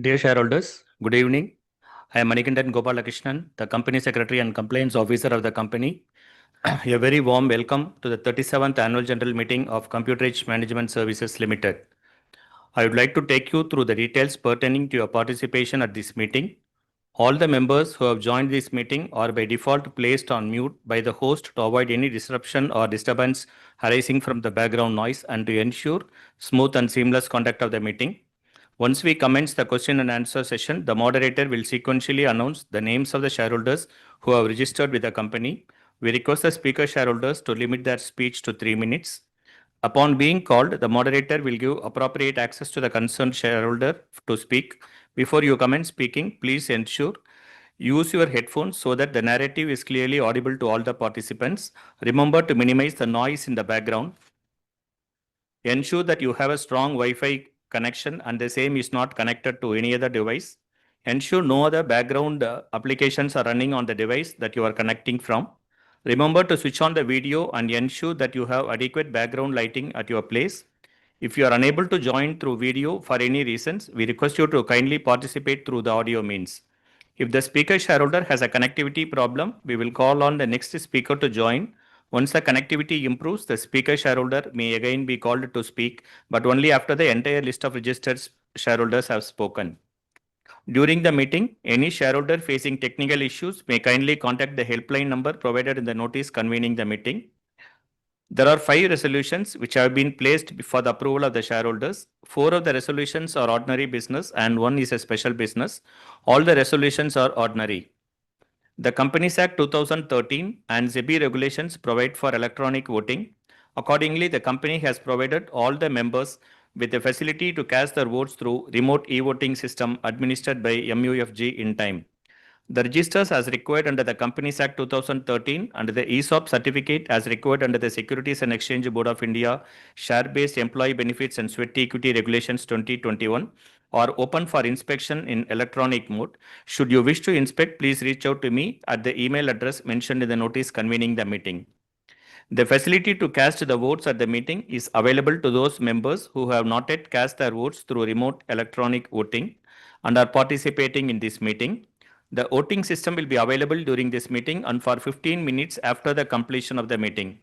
Dear shareholders, good evening. I am Manikandan Gopalakrishnan, the Company Secretary and Compliance Officer of the company. A very warm welcome to the 37th Annual General Meeting of Computer Age Management Services Limited. I would like to take you through the details pertaining to your participation at this meeting. All the members who have joined this meeting are by default placed on mute by the host to avoid any disruption or disturbance arising from the background noise and to ensure smooth and seamless conduct of the meeting. Once we commence the question and answer session, the moderator will sequentially announce the names of the shareholders who have registered with the company. We request the speaker shareholders to limit their speech to 3 minutes. Upon being called, the moderator will give appropriate access to the concerned shareholder to speak. Before you commence speaking, please ensure use your headphones so that the narrative is clearly audible to all the participants. Remember to minimize the noise in the background. Ensure that you have a strong Wi-Fi connection and the same is not connected to any other device. Ensure no other background applications are running on the device that you are connecting from. Remember to switch on the video and ensure that you have adequate background lighting at your place. If you are unable to join through video for any reasons, we request you to kindly participate through the audio means. If the speaker shareholder has a connectivity problem, we will call on the next speaker to join. Once the connectivity improves, the speaker shareholder may again be called to speak, but only after the entire list of registered shareholders have spoken. During the meeting, any shareholder facing technical issues may kindly contact the helpline number provided in the notice convening the meeting. There are 5 resolutions which have been placed for the approval of the shareholders. 4 of the resolutions are ordinary business and 1 is a special business. All the resolutions are ordinary. The Companies Act 2013 and SEBI regulations provide for electronic voting. Accordingly, the company has provided all the members with the facility to cast their votes through remote e-voting system administered by MUFG in time. The registers as required under the Companies Act 2013 and the ESOP certificate as required under the Securities and Exchange Board of India Share-Based Employee Benefits and Sweat Equity Regulations 2021 are open for inspection in electronic mode. Should you wish to inspect, please reach out to me at the email address mentioned in the notice convening the meeting. The facility to cast the votes at the meeting is available to those members who have not yet cast their votes through remote electronic voting and are participating in this meeting. The voting system will be available during this meeting and for 15 minutes after the completion of the meeting.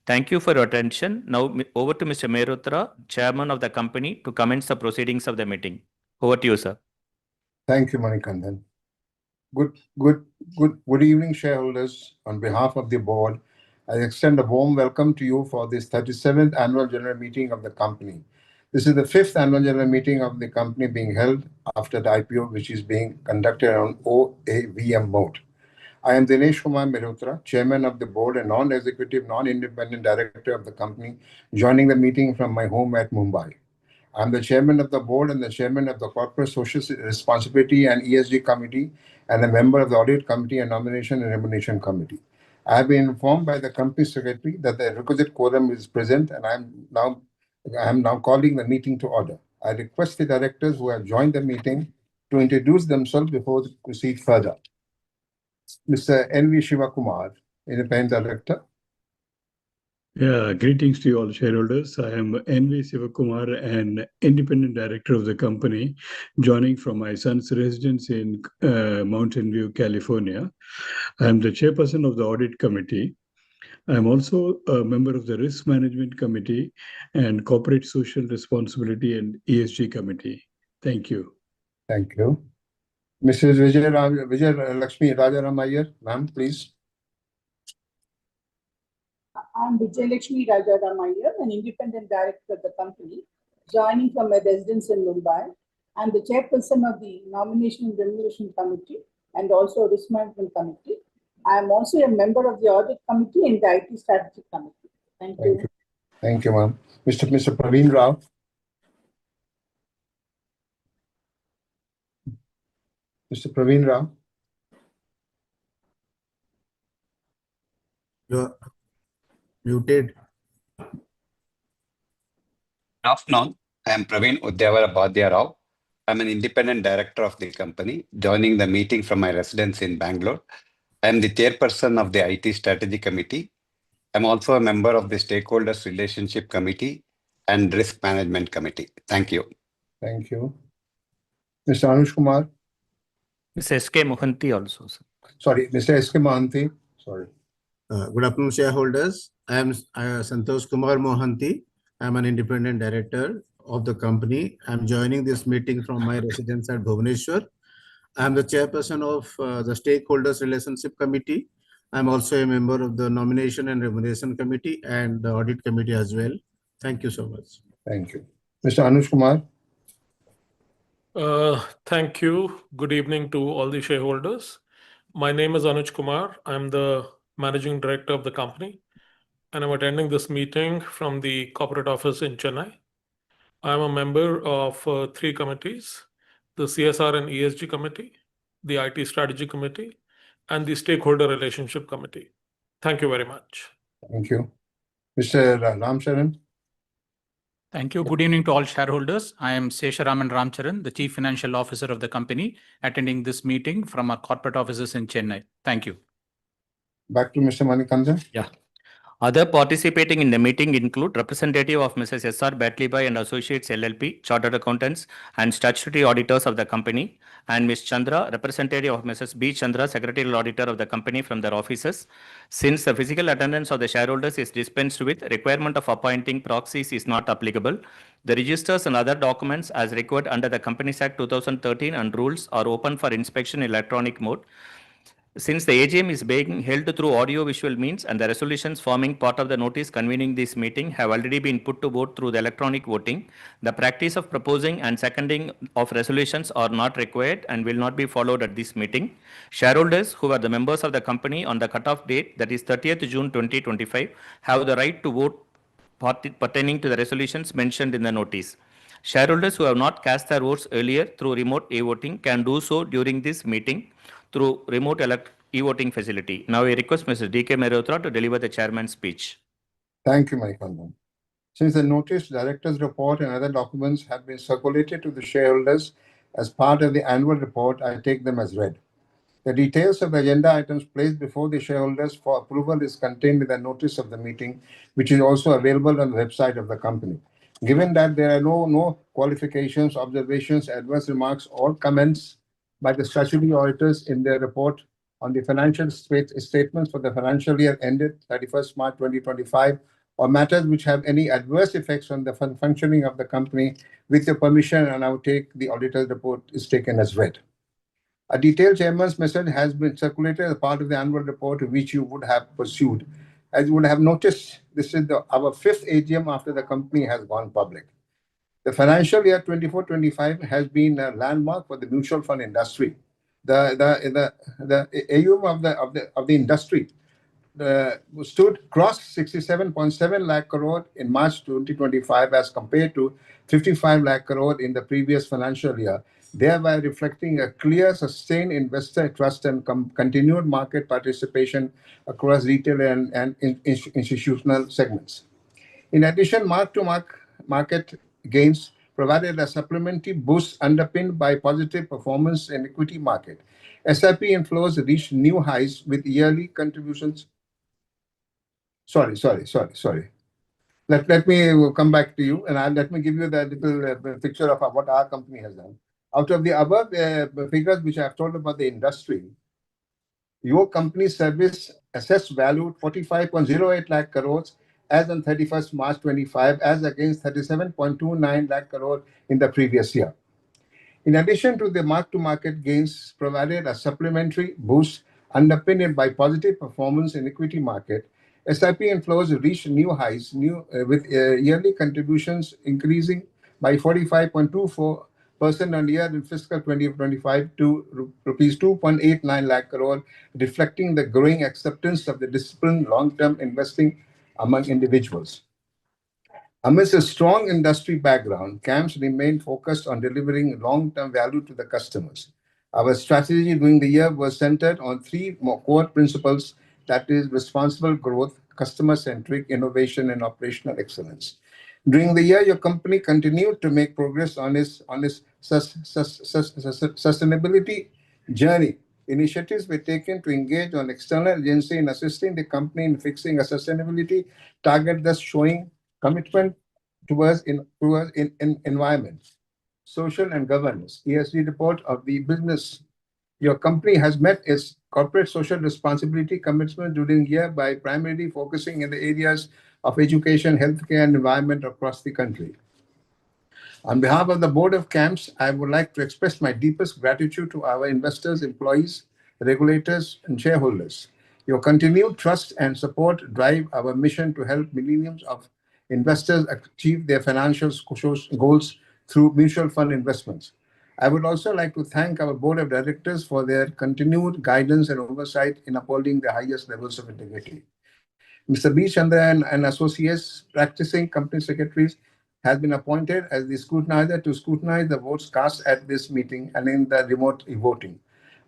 Thank you for your attention. Now over to Mr. Merutra, Chairman of the company, to commence the proceedings of the meeting. Over to you, sir. Thank you, Manikandan. Good evening, shareholders. On behalf of the board, I extend a warm welcome to you for this 37th Annual General Meeting of the company. This is the 5th Annual General Meeting of the company being held after the IPO, which is being conducted on OAVM mode. I am Dinesh Kumar Mehrotra, Chairman of the Board and Non-Executive, Non-Independent Director of the company, joining the meeting from my home at Mumbai. I'm the Chairman of the Board and the Chairman of the Corporate Social Responsibility and ESG Committee and a member of the Audit Committee and Nomination and Remuneration Committee. I have been informed by the Company Secretary that the requisite quorum is present and I am now calling the meeting to order. I request the directors who have joined the meeting to introduce themselves before we proceed further. Mr. N.V. Shivakumar, Independent Director. Yeah, greetings to you all shareholders. I am N.V. Sivakumar, an Independent Director of the company, joining from my son's residence in Mountain View, California. I am the Chairperson of the Audit Committee. I am also a member of the Risk Management Committee and Corporate Social Responsibility and ESG Committee. Thank you. Thank you. Mrs. Vijay Lakshmi Rajaram Iyer, ma'am, please. I'm Vijay Lakshmi Rajaram Iyer, an Independent Director of the company, joining from my residence in Mumbai. I'm the Chairperson of the Nomination and Remuneration Committee and also Risk Management Committee. I am also a member of the Audit Committee and the IT Strategy Committee. Thank you. Thank you, ma'am. Mr. Praveen Rao. Mr. Praveen Rao. You're muted. Good afternoon. I am Praveen Udyavara Bhadia Rao. I'm an Independent Director of the company, joining the meeting from my residence in Bangalore. I am the Chairperson of the IT Strategy Committee. I'm also a member of the Stakeholders Relationship Committee and Risk Management Committee. Thank you. Thank you. Mr. Anush Kumar. Mr. S.K. Mohanty also, sir. Sorry, Mr. S.K. Mohanty. Sorry. Good afternoon, shareholders. I am Santosh Kumar Mohanty. I am an independent director of the company. I am joining this meeting from my residence at Bhubaneswar. I am the chairperson of the Stakeholders Relationship Committee. I am also a member of the Nomination and Remuneration Committee and the Audit Committee as well. Thank you so much. Thank you. Mr. Anush Kumar. Thank you. Good evening to all the shareholders. My name is Anuj Kumar. I'm the managing director of the company, and I'm attending this meeting from the corporate office in Chennai. I'm a member of three committees: the CSR and ESG committee, the IT strategy committee, and the stakeholder relationship committee. Thank you very much. Thank you. Mr. Ramcharan. Thank you. Good evening to all shareholders. I am Sesharaman Ramcharan, the Chief Financial Officer of the company, attending this meeting from our corporate offices in Chennai. Thank you. Back to Mr. Manikandan. Yeah. Other participating in the meeting include representative of Mrs. S.R. Batlibai and Associates LLP, Chartered Accountants and Statutory Auditors of the company, and Ms. Chandra, representative of Mrs. B. Chandra, Secretarial Auditor of the company from their offices. Since the physical attendance of the shareholders is dispensed with, requirement of appointing proxies is not applicable. The registers and other documents as required under the Companies Act 2013 and rules are open for inspection in electronic mode. Since the AGM is being held through audio-visual means and the resolutions forming part of the notice convening this meeting have already been put to vote through the electronic voting, the practice of proposing and seconding of resolutions are not required and will not be followed at this meeting. Shareholders who are the members of the company on the cutoff date, that is 30th June 2025, have the right to vote pertaining to the resolutions mentioned in the notice. Shareholders who have not cast their votes earlier through remote e-voting can do so during this meeting through remote e-voting facility. Now I request Mr. D.K. Mehrotra to deliver the chairman's speech. Thank you, Manikandan. Since the notice, director's report and other documents have been circulated to the shareholders as part of the annual report, I take them as read. The details of the agenda items placed before the shareholders for approval is contained in the notice of the meeting, which is also available on the website of the company. Given that there are no qualifications, observations, adverse remarks, or comments by the statutory auditors in their report on the financial statements for the financial year ended 31st March 2025, or matters which have any adverse effects on the functioning of the company, with your permission, and I will take the auditor's report is taken as read. A detailed chairman's message has been circulated as part of the annual report, which you would have pursued. As you would have noticed, this is our fifth AGM after the company has gone public. The financial year 24-25 has been a landmark for the mutual fund industry. The AUM of the industry crossed 67.7 lakh crore in March 2025 as compared to 55 lakh crore in the previous financial year, thereby reflecting a clear, sustained investor trust and continued market participation across retail and institutional segments. In addition, mark-to-market gains provided a supplementary boost underpinned by positive performance in equity market. SIP inflows reached new highs with yearly contributions. Sorry. Let me come back to you, and let me give you the little picture of what our company has done. Out of the above figures which I have told about the industry, your company's service assessed value 45.08 lakh crores as on 31st March 25, as against 37.29 lakh crore in the previous year. In addition to the mark-to-market gains provided a supplementary boost underpinned by positive performance in equity market, SIP inflows reached new highs, with yearly contributions increasing by 45.24% on year in fiscal 2025 to rupees 2.89 lakh crore, reflecting the growing acceptance of the disciplined long-term investing among individuals. Amidst a strong industry background, CAMS remained focused on delivering long-term value to the customers. Our strategy during the year was centered on three core principles, that is responsible growth, customer-centric innovation, and operational excellence. During the year, your company continued to make progress on its sustainability journey. Initiatives were taken to engage an external agency in assisting the company in fixing a sustainability target, thus showing commitment towards environment. social, and governance (ESG) report of the business. Your company has met its corporate social responsibility commitment during the year by primarily focusing in the areas of education, healthcare, and environment across the country. On behalf of the board of CAMS, I would like to express my deepest gratitude to our investors, employees, regulators, and shareholders. Your continued trust and support drive our mission to help millions of investors achieve their financial goals through mutual fund investments. I would also like to thank our board of directors for their continued guidance and oversight in upholding the highest levels of integrity. Mr. B. Chandra and Associates, practicing company secretaries, has been appointed as the scrutinizer to scrutinize the votes cast at this meeting and in the remote voting.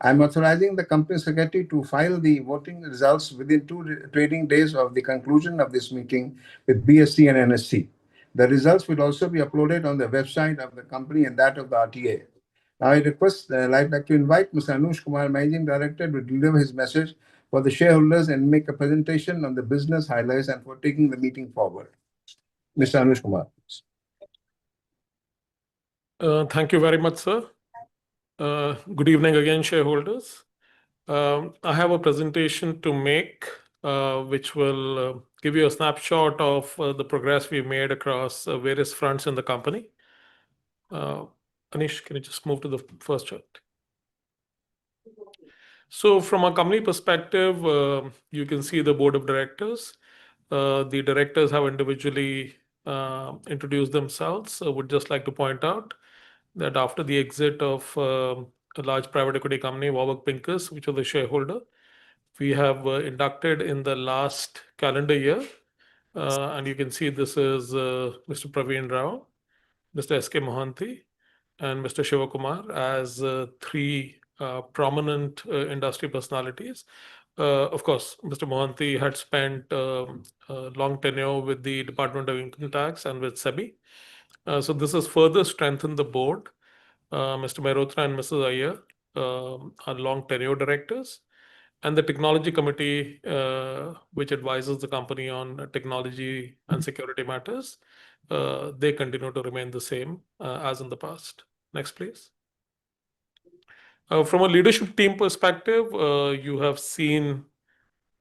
I am authorizing the company secretary to file the voting results within 2 trading days of the conclusion of this meeting with BSE and NSE. The results will also be uploaded on the website of the company and that of the RTA. Now I'd like to invite Mr. Anush Kumar, Managing Director, to deliver his message for the shareholders and make a presentation on the business highlights and for taking the meeting forward. Mr. Anush Kumar. Thank you very much, sir. Good evening again, shareholders. I have a presentation to make, which will give you a snapshot of the progress we've made across various fronts in the company. Anish, can you just move to the first chart? So from a company perspective, you can see the board of directors. The directors have individually introduced themselves. I would just like to point out that after the exit of a large private equity company, Warburg Pincus, which was the shareholder, we have inducted in the last calendar year. And you can see this is Mr. Praveen Rao, Mr. S.K. Mohanty, and Mr. Shivakumar as 3 prominent industry personalities. Of course, Mr. Mohanty had spent a long tenure with the Department of Income Tax and with SEBI. So this has further strengthened the board. Mr. Mehrotra and Mrs. Iyer are long tenure directors. And the technology committee, which advises the company on technology and security matters, they continue to remain the same as in the past. Next, please. From a leadership team perspective, you have seen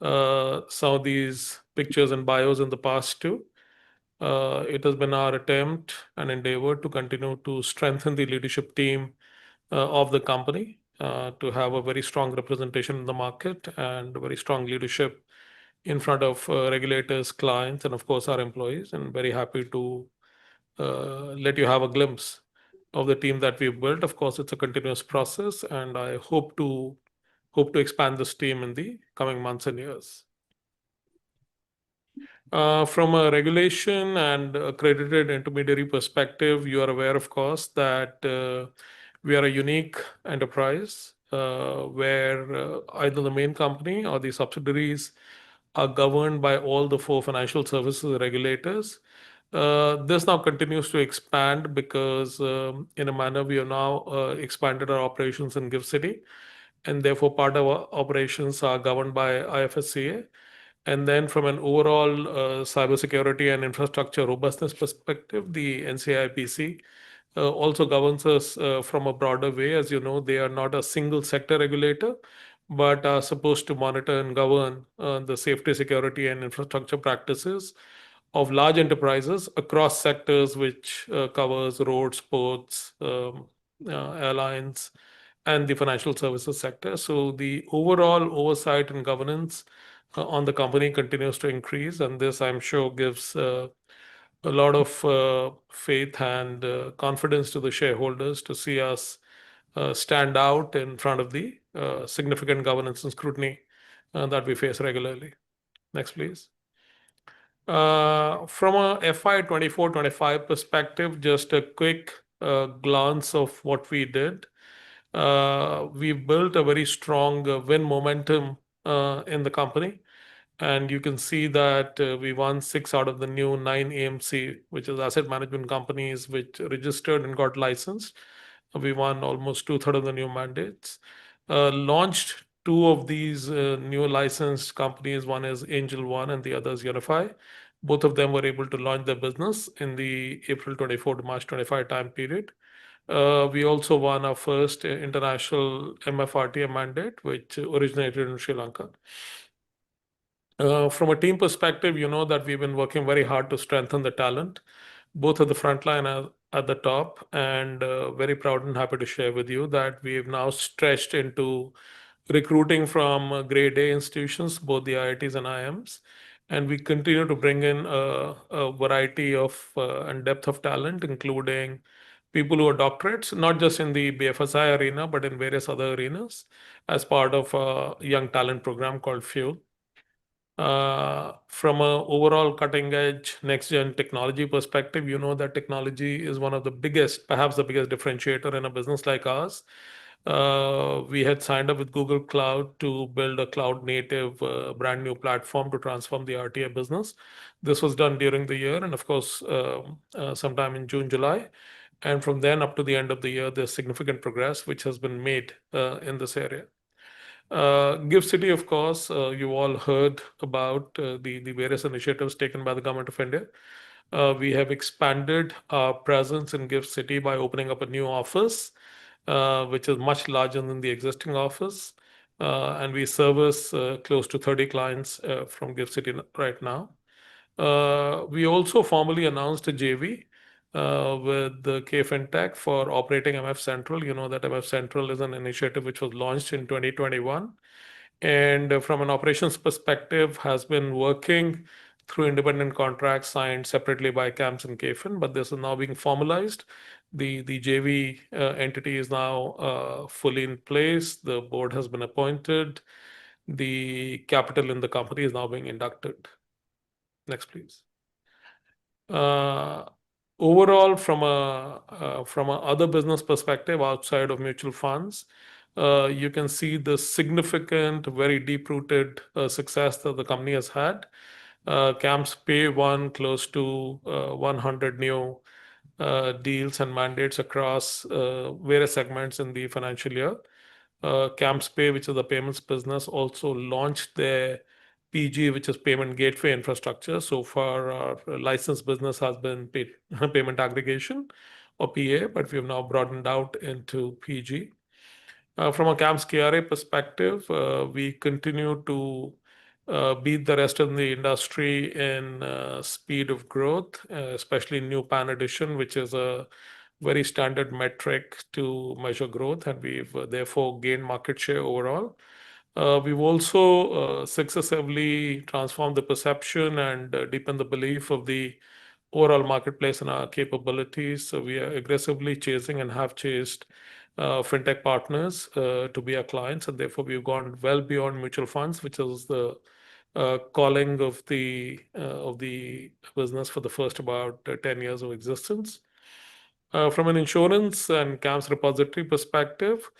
some of these pictures and bios in the past too. It has been our attempt and endeavor to continue to strengthen the leadership team of the company, to have a very strong representation in the market and very strong leadership in front of regulators, clients, and of course our employees. And very happy to let you have a glimpse of the team that we've built. Of course, it's a continuous process, and I hope to expand this team in the coming months and years. From a regulation and accredited intermediary perspective, you are aware, of course, that we are a unique enterprise where either the main company or the subsidiaries are governed by all the 4 financial services regulators. This now continues to expand because in a manner we have now expanded our operations in GIFT City, and therefore part of our operations are governed by IFSCA. And then from an overall cybersecurity and infrastructure robustness perspective, the NCIPC also governs us from a broader way. As you know, they are not a single sector regulator, but are supposed to monitor and govern the safety, security, and infrastructure practices of large enterprises across sectors, which covers roads, ports, airlines, and the financial services sector. So the overall oversight and governance on the company continues to increase, and this, I'm sure, gives a lot of faith and confidence to the shareholders to see us stand out in front of the significant governance and scrutiny that we face regularly. Next, please. From a FY 24-25 perspective, just a quick glance of what we did. We built a very strong win momentum in the company. And you can see that we won 6 out of the new 9 AMC, which is asset management companies, which registered and got licensed. We won almost 2/3 of the new mandates. Launched 2 of these new licensed companies. One is Angel One and the other is Unify. Both of them were able to launch their business in the April 24 to March 25 time period. We also won our first international MFRTA mandate, which originated in Sri Lanka. From a team perspective, you know that we've been working very hard to strengthen the talent, both at the front line and at the top. And very proud and happy to share with you that we've now stretched into recruiting from grade A institutions, both the IITs and IIMs. And we continue to bring in a variety of and depth of talent, including people who are doctorates, not just in the BFSI arena, but in various other arenas, as part of a young talent program called Fuel. From a overall cutting edge next gen technology perspective, you know that technology is one of the biggest, perhaps the biggest differentiator in a business like ours. We had signed up with Google Cloud to build a cloud native brand new platform to transform the RTA business. This was done during the year, and of course, sometime in June, July. And from then up to the end of the year, there's significant progress which has been made in this area. GIFT City, of course, you all heard about the various initiatives taken by the Government of India. We have expanded our presence in GIFT City by opening up a new office, which is much larger than the existing office. And we service close to 30 clients from GIFT City right now. We also formally announced a JV with the KFintech for operating MF Central. You know that MF Central is an initiative which was launched in 2021. And from an operations perspective, has been working through independent contracts signed separately by CAMS and KFin, but this is now being formalized. The JV entity is now fully in place. The board has been appointed. The capital in the company is now being inducted. Next, please. Overall, from a other business perspective outside of mutual funds, you can see the significant, very deep-rooted success that the company has had. CAMS Pay won close to 100 new deals and mandates across various segments in the financial year. CAMS Pay, which is the payments business, also launched their PG, which is payment gateway infrastructure. So far, our licensed business has been payment aggregation or PA, but we have now broadened out into PG. From a CAMS KRA perspective, we continue to beat the rest of the industry in speed of growth, especially new PAN addition, which is a very standard metric to measure growth, and we've therefore gained market share overall. We've also successively transformed the perception and deepened the belief of the overall marketplace and our capabilities. So we are aggressively chasing and have chased fintech partners to be our clients, and therefore we've gone well beyond mutual funds, which is the calling of the business for the first about 10 years of existence. From an insurance and CAMS repository perspective,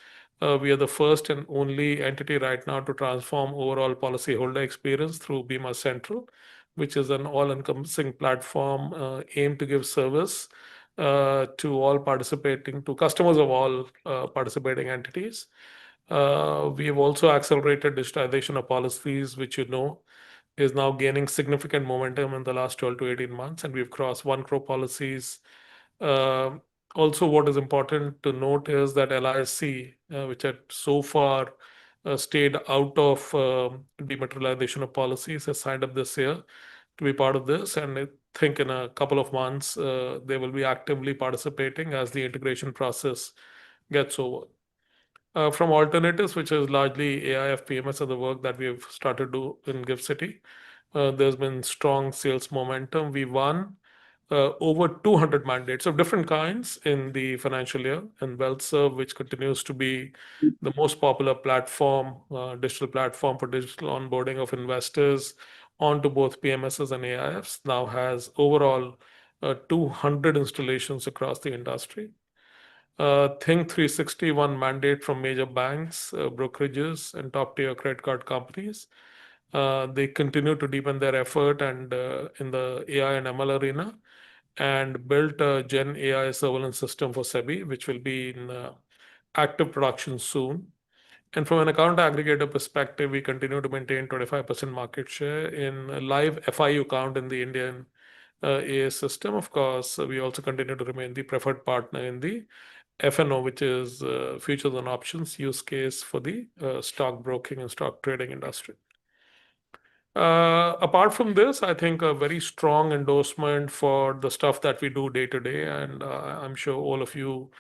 we are the first and only entity right now to transform overall policyholder experience through Bima Central, which is an all-encompassing platform aimed to give service to all participating, to customers of all participating entities. We have also accelerated digitization of policies, which you know is now gaining significant momentum in the last 12 to 18 months, and we've crossed 1 crore policies. Also, what is important to note is that LIC, which had so far stayed out of dematerialization of policies, has signed up this year to be part of this. And I think in a couple of months, they will be actively participating as the integration process gets over. From alternatives, which is largely AIF PMS of the work that we have started to do in GIFT City, there's been strong sales momentum. We won over 200 mandates of different kinds in the financial year, and WealthServe, which continues to be the most popular platform, digital platform for digital onboarding of investors onto both PMSs and AIFs, now has overall 200 installations across the industry. Think 361 mandate from major banks, brokerages, and top-tier credit card companies. They continue to deepen their effort and in the AI and ML arena, and built a Gen AI surveillance system for SEBI, which will be in active production soon. And from an account aggregator perspective, we continue to maintain 25% market share in live FIU count in the Indian AA system. Of course, we also continue to remain the preferred partner in the FNO, which is futures and options use case for the stock broking and stock trading industry. Apart from this, I think a very strong endorsement for the stuff that we do day to day, and I'm sure all of you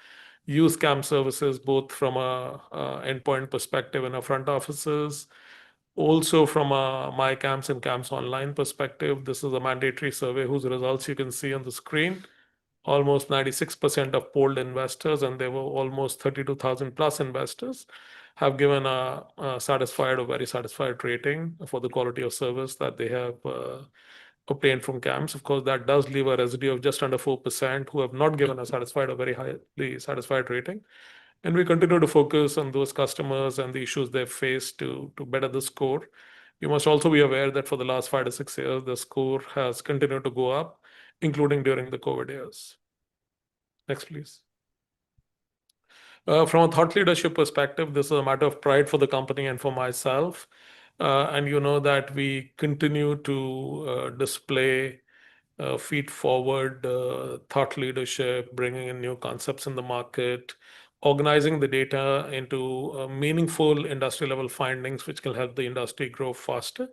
use CAMS services both from a endpoint perspective in our front offices, also from a My CAMS and CAMS Online perspective. This is a mandatory survey whose results you can see on the screen. Almost 96% of polled investors, and there were almost 32,000 plus investors, have given a satisfied or very satisfied rating for the quality of service that they have obtained from CAMS. Of course, that does leave a residue of just under 4% who have not given a satisfied or very highly satisfied rating. And we continue to focus on those customers and the issues they've faced to better the score. You must also be aware that for the last 5 to 6 years, the score has continued to go up, including during the COVID years. Next, please. From a thought leadership perspective, this is a matter of pride for the company and for myself. And you know that we continue to display feed forward thought leadership, bringing in new concepts in the market, organizing the data into meaningful industry level findings, which can help the industry grow faster.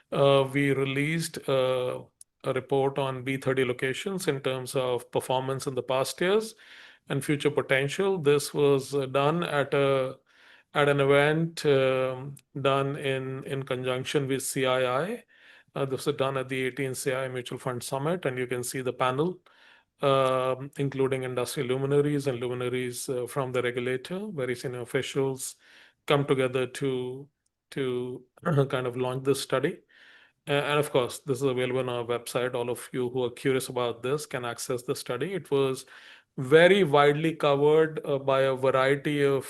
We released a report on B30 locations in terms of performance in the past years and future potential. This was done at an event done in conjunction with CII. This was done at the 18th CII Mutual Fund Summit, and you can see the panel, including industry luminaries and luminaries from the regulator. Very senior officials come together to kind of launch this study. And of course, this is available on our website. All of you who are curious about this can access the study. It was very widely covered by a variety of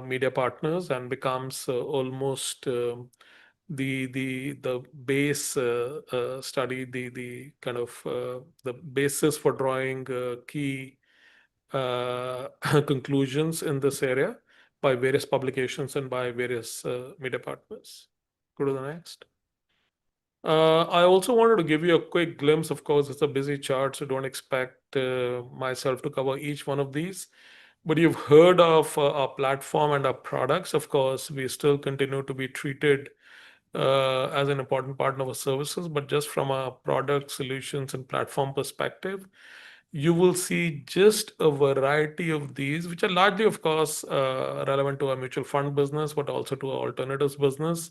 media partners and becomes almost the base study, the kind of the basis for drawing key conclusions in this area by various publications and by various media partners. Go to the next. I also wanted to give you a quick glimpse. Of course, it's a busy chart, so don't expect myself to cover each one of these. But you've heard of our platform and our products. Of course, we still continue to be treated as an important partner of our services, but just from a product solutions and platform perspective, you will see just a variety of these, which are largely, of course, relevant to our mutual fund business, but also to our alternatives business.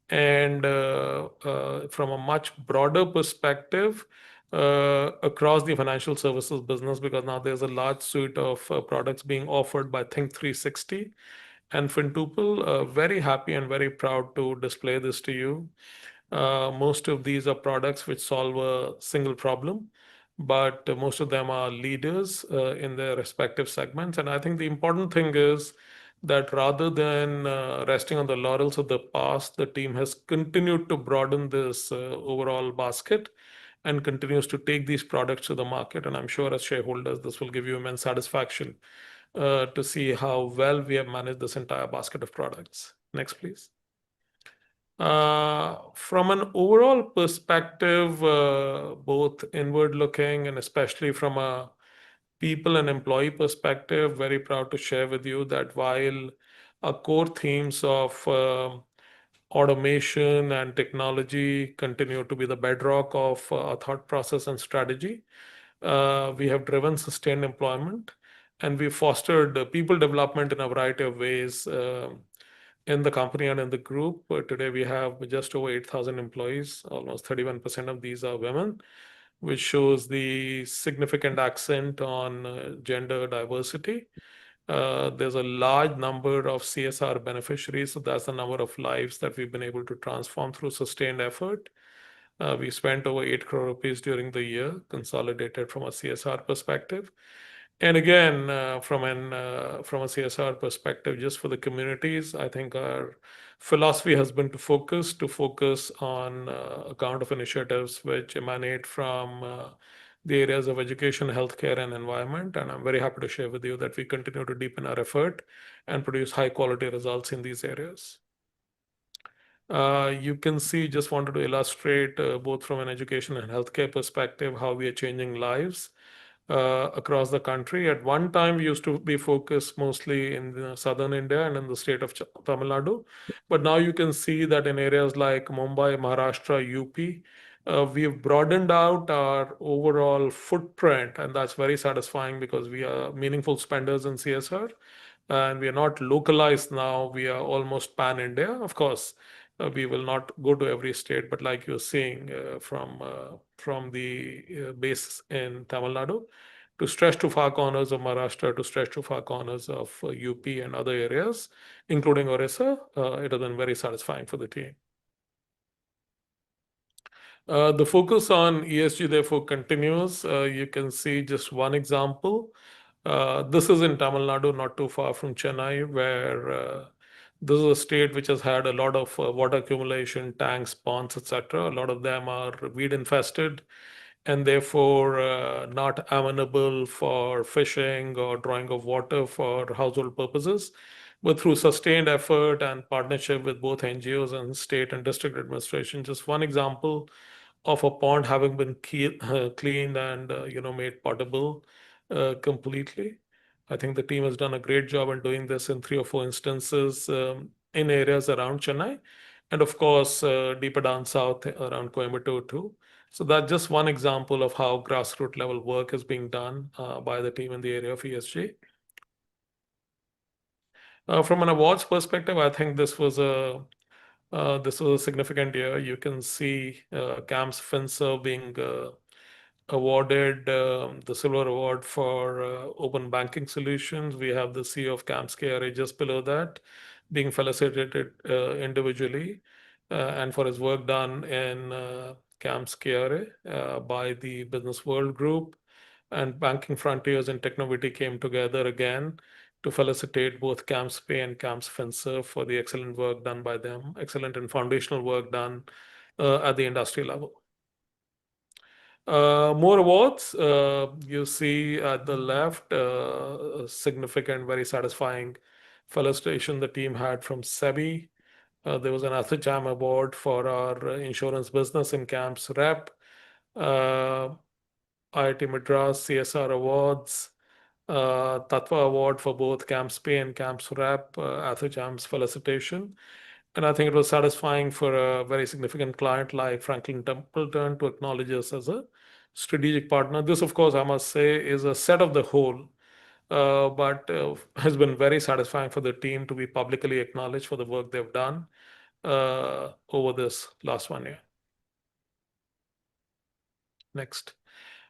And from a much broader perspective, across the financial services business, because now there's a large suite of products being offered by Think360 and Fintuple. Very happy and very proud to display this to you. Most of these are products which solve a single problem, but most of them are leaders in their respective segments. And I think the important thing is that rather than resting on the laurels of the past, the team has continued to broaden this overall basket and continues to take these products to the market. And I'm sure as shareholders, this will give you immense satisfaction to see how well we have managed this entire basket of products. Next, please. From an overall perspective, both inward looking and especially from a people and employee perspective, very proud to share with you that while our core themes of automation and technology continue to be the bedrock of our thought process and strategy, we have driven sustained employment and we fostered people development in a variety of ways in the company and in the group. Today we have just over 8,000 employees. Almost 31% of these are women, which shows the significant accent on gender diversity. There's a large number of CSR beneficiaries. So that's the number of lives that we've been able to transform through sustained effort. We spent over 8 crore rupees during the year, consolidated from a CSR perspective. And again, from a CSR perspective, just for the communities, I think our philosophy has been to focus on account of initiatives which emanate from the areas of education, healthcare, and environment. And I'm very happy to share with you that we continue to deepen our effort and produce high quality results in these areas. You can see, just wanted to illustrate both from an education and healthcare perspective, how we are changing lives. across the country. At one time, we used to be focused mostly in southern India and in the state of Tamil Nadu. But now you can see that in areas like Mumbai, Maharashtra, UP, we've broadened out our overall footprint, and that's very satisfying because we are meaningful spenders in CSR, and we are not localized now. We are almost pan-India. Of course, we will not go to every state, but like you're seeing from the base in Tamil Nadu, to stretch to far corners of Maharashtra, to stretch to far corners of UP and other areas, including Orissa, it has been very satisfying for the team. The focus on ESG, therefore, continues. You can see just one example. This is in Tamil Nadu, not too far from Chennai, where this is a state which has had a lot of water accumulation, tanks, ponds, etc. A lot of them are weed infested and therefore not amenable for fishing or drawing of water for household purposes. But through sustained effort and partnership with both NGOs and state and district administration, just one example of a pond having been cleaned and made potable completely. I think the team has done a great job in doing this in 3 or 4 instances in areas around Chennai, and of course deeper down south around Coimbatore too. So that's just one example of how grassroots level work is being done by the team in the area of ESG. From an awards perspective, I think this was a significant year. You can see CAMS FinServ being awarded the Silver Award for Open Banking Solutions. We have the CEO of CAMS KRA just below that, being felicitated individually and for his work done in CAMS KRA by the Business World Group. And Banking Frontiers and Technovity came together again to felicitate both CAMS Pay and CAMS FinServ for the excellent work done by them, excellent and foundational work done at the industry level. More awards, you see at the left, a significant, very satisfying felicitation the team had from SEBI. There was an AGM award for our insurance business in CAMS Rep. IIT Madras CSR Awards, Tatva Award for both CAMS Pay and CAMS Rep, AGM's felicitation. And I think it was satisfying for a very significant client like Franklin Templeton to acknowledge us as a strategic partner. This, of course, I must say, is a set of the whole, but has been very satisfying for the team to be publicly acknowledged for the work they've done over this last 1 year. Next.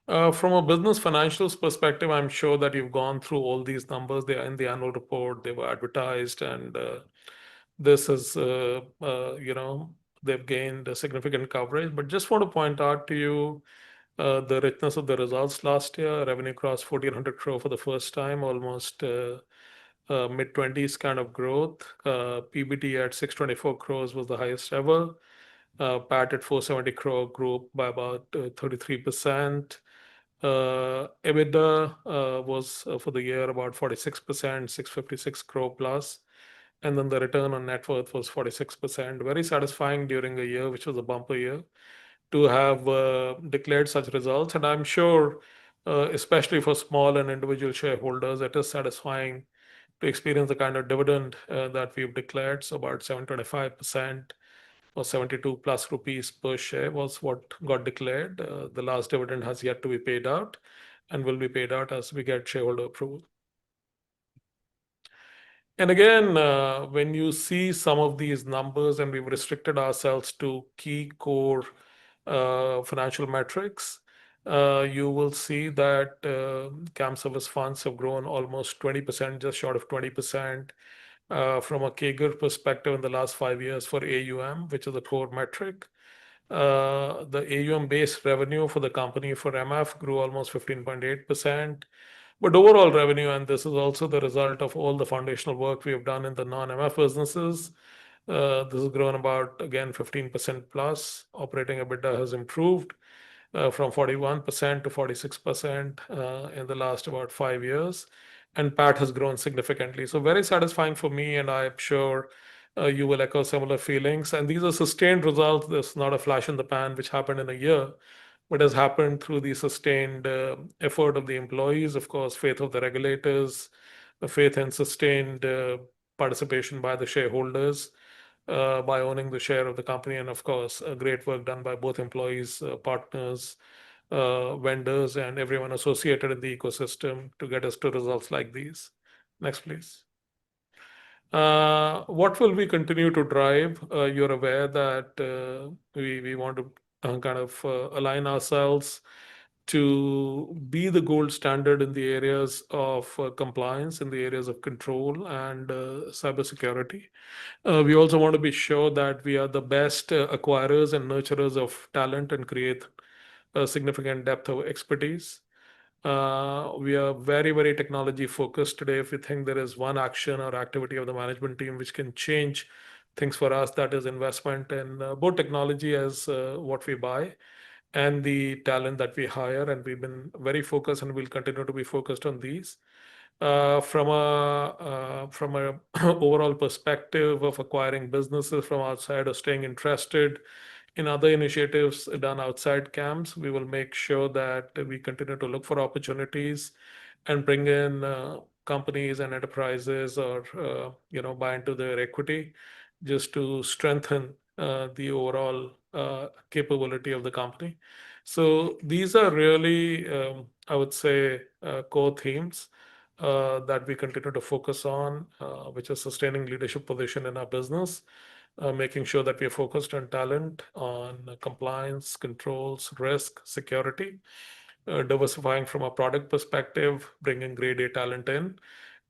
From a business financials perspective, I'm sure that you've gone through all these numbers. They are in the annual report. They were advertised, and this is, they've gained a significant coverage. But just want to point out to you the richness of the results last year. Revenue crossed 1,400 crore for the first time, almost mid-20s kind of growth. PBT at 624 crores was the highest ever. PAT at 470 crore grew by about 33%. EBITDA was for the year about 46%, 656 crore plus. And then the return on net worth was 46%. Very satisfying during a year, which was a bumper year, to have declared such results. And I'm sure, especially for small and individual shareholders, it is satisfying to experience the kind of dividend that we've declared. So about 725% or 72 plus rupees per share was what got declared. The last dividend has yet to be paid out and will be paid out as we get shareholder approval. And again, when you see some of these numbers, and we've restricted ourselves to key core financial metrics, you will see that CAMS service funds have grown almost 20%, just short of 20%. From a CAGR perspective in the last 5 years for AUM, which is a core metric. The AUM-based revenue for the company for MF grew almost 15.8%. But overall revenue, and this is also the result of all the foundational work we have done in the non-MF businesses, this has grown about, again, 15% plus. Operating EBITDA has improved from 41% to 46% in the last about 5 years. And PAT has grown significantly. So very satisfying for me, and I'm sure you will echo similar feelings. And these are sustained results. This is not a flash in the pan which happened in a year, but has happened through the sustained effort of the employees, of course, faith of the regulators, the faith and sustained participation by the shareholders, by owning the share of the company, and of course, great work done by both employees, partners, vendors, and everyone associated in the ecosystem to get us to results like these. Next, please. What will we continue to drive? You're aware that we want to kind of align ourselves to be the gold standard in the areas of compliance, in the areas of control and cybersecurity. We also want to be sure that we are the best acquirers and nurturers of talent and create a significant depth of expertise. We are very, very technology focused today. If we think there is one action or activity of the management team which can change things for us, that is investment in both technology as what we buy and the talent that we hire. And we've been very focused and we'll continue to be focused on these. From a overall perspective of acquiring businesses from outside or staying interested in other initiatives done outside CAMS, we will make sure that we continue to look for opportunities and bring in companies and enterprises or buy into their equity just to strengthen the overall capability of the company. So these are really, I would say, core themes that we continue to focus on, which is sustaining leadership position in our business, making sure that we are focused on talent, on compliance, controls, risk, security, diversifying from a product perspective, bringing grade A talent in,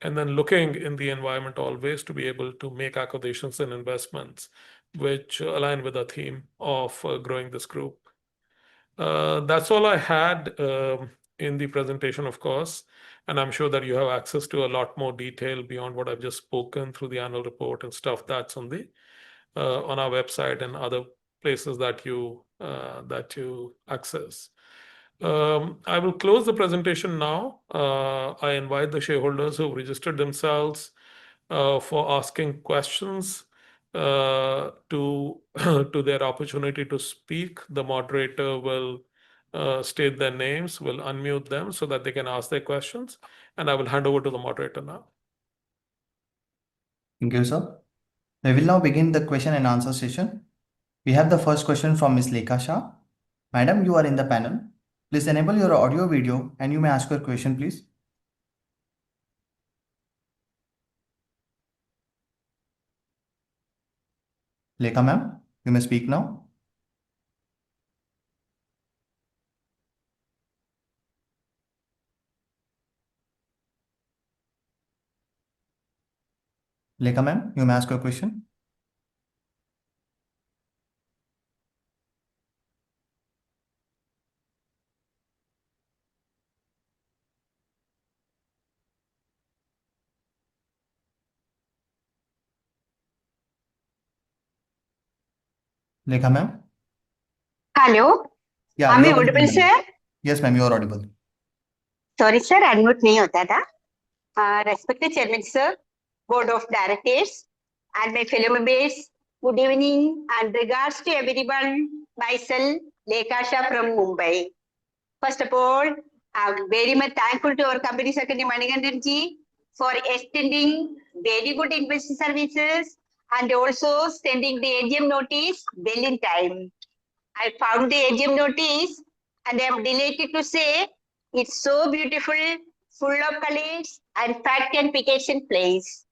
and then looking in the environment always to be able to make acquisitions and investments which align with the theme of growing this group. That's all I had in the presentation, of course, and I'm sure that you have access to a lot more detail beyond what I've just spoken through the annual report and stuff that's on our website and other places that you access. I will close the presentation now. I invite the shareholders who registered themselves for asking questions to their opportunity to speak. The moderator will state their names, will unmute them so that they can ask their questions, and I will hand over to the moderator now. Thank you, sir. We will now begin the question and answer session. We have the first question from Ms. Lekha Shah. Madam, you are in the panel. Please enable your audio video and you may ask your question, please. Lekha ma'am, you may speak now. Lekha ma'am, you may ask your question. Lekha ma'am? Hello. Yeah, Am I you are audible, audible, sir? ma'am. Yes, ma'am, you are audible. Sorry, sir, unmute नहीं होता था. Respected Chairman, sir, Board of Directors, and my fellow members, good evening and regards to everyone. Myself, Lekha Shah from Mumbai. First of all, I'm very much thankful to our company secretary Manikandan ji for extending very good investor services and also sending the AGM notice well in time. I found the AGM notice and I am delighted to say it's so beautiful, full of colors and fact and fiction place.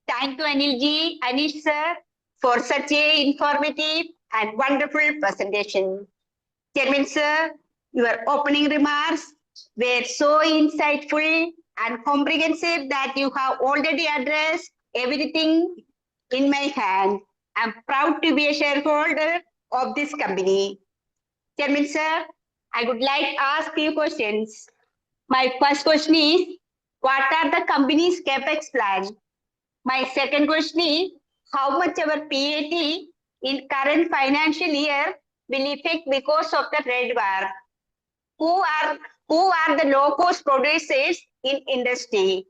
Thank you, Anish sir, for such a informative and wonderful presentation. Chairman sir, your opening remarks were so insightful and comprehensive that you have already addressed everything in my hand. I'm proud to be a shareholder of this company. Chairman sir, I would like to ask you questions. My first question is, what are the company's capex plan? My second question is, how much our PAT in current financial year will affect because of the trade war? Who are the low-cost producers in industry?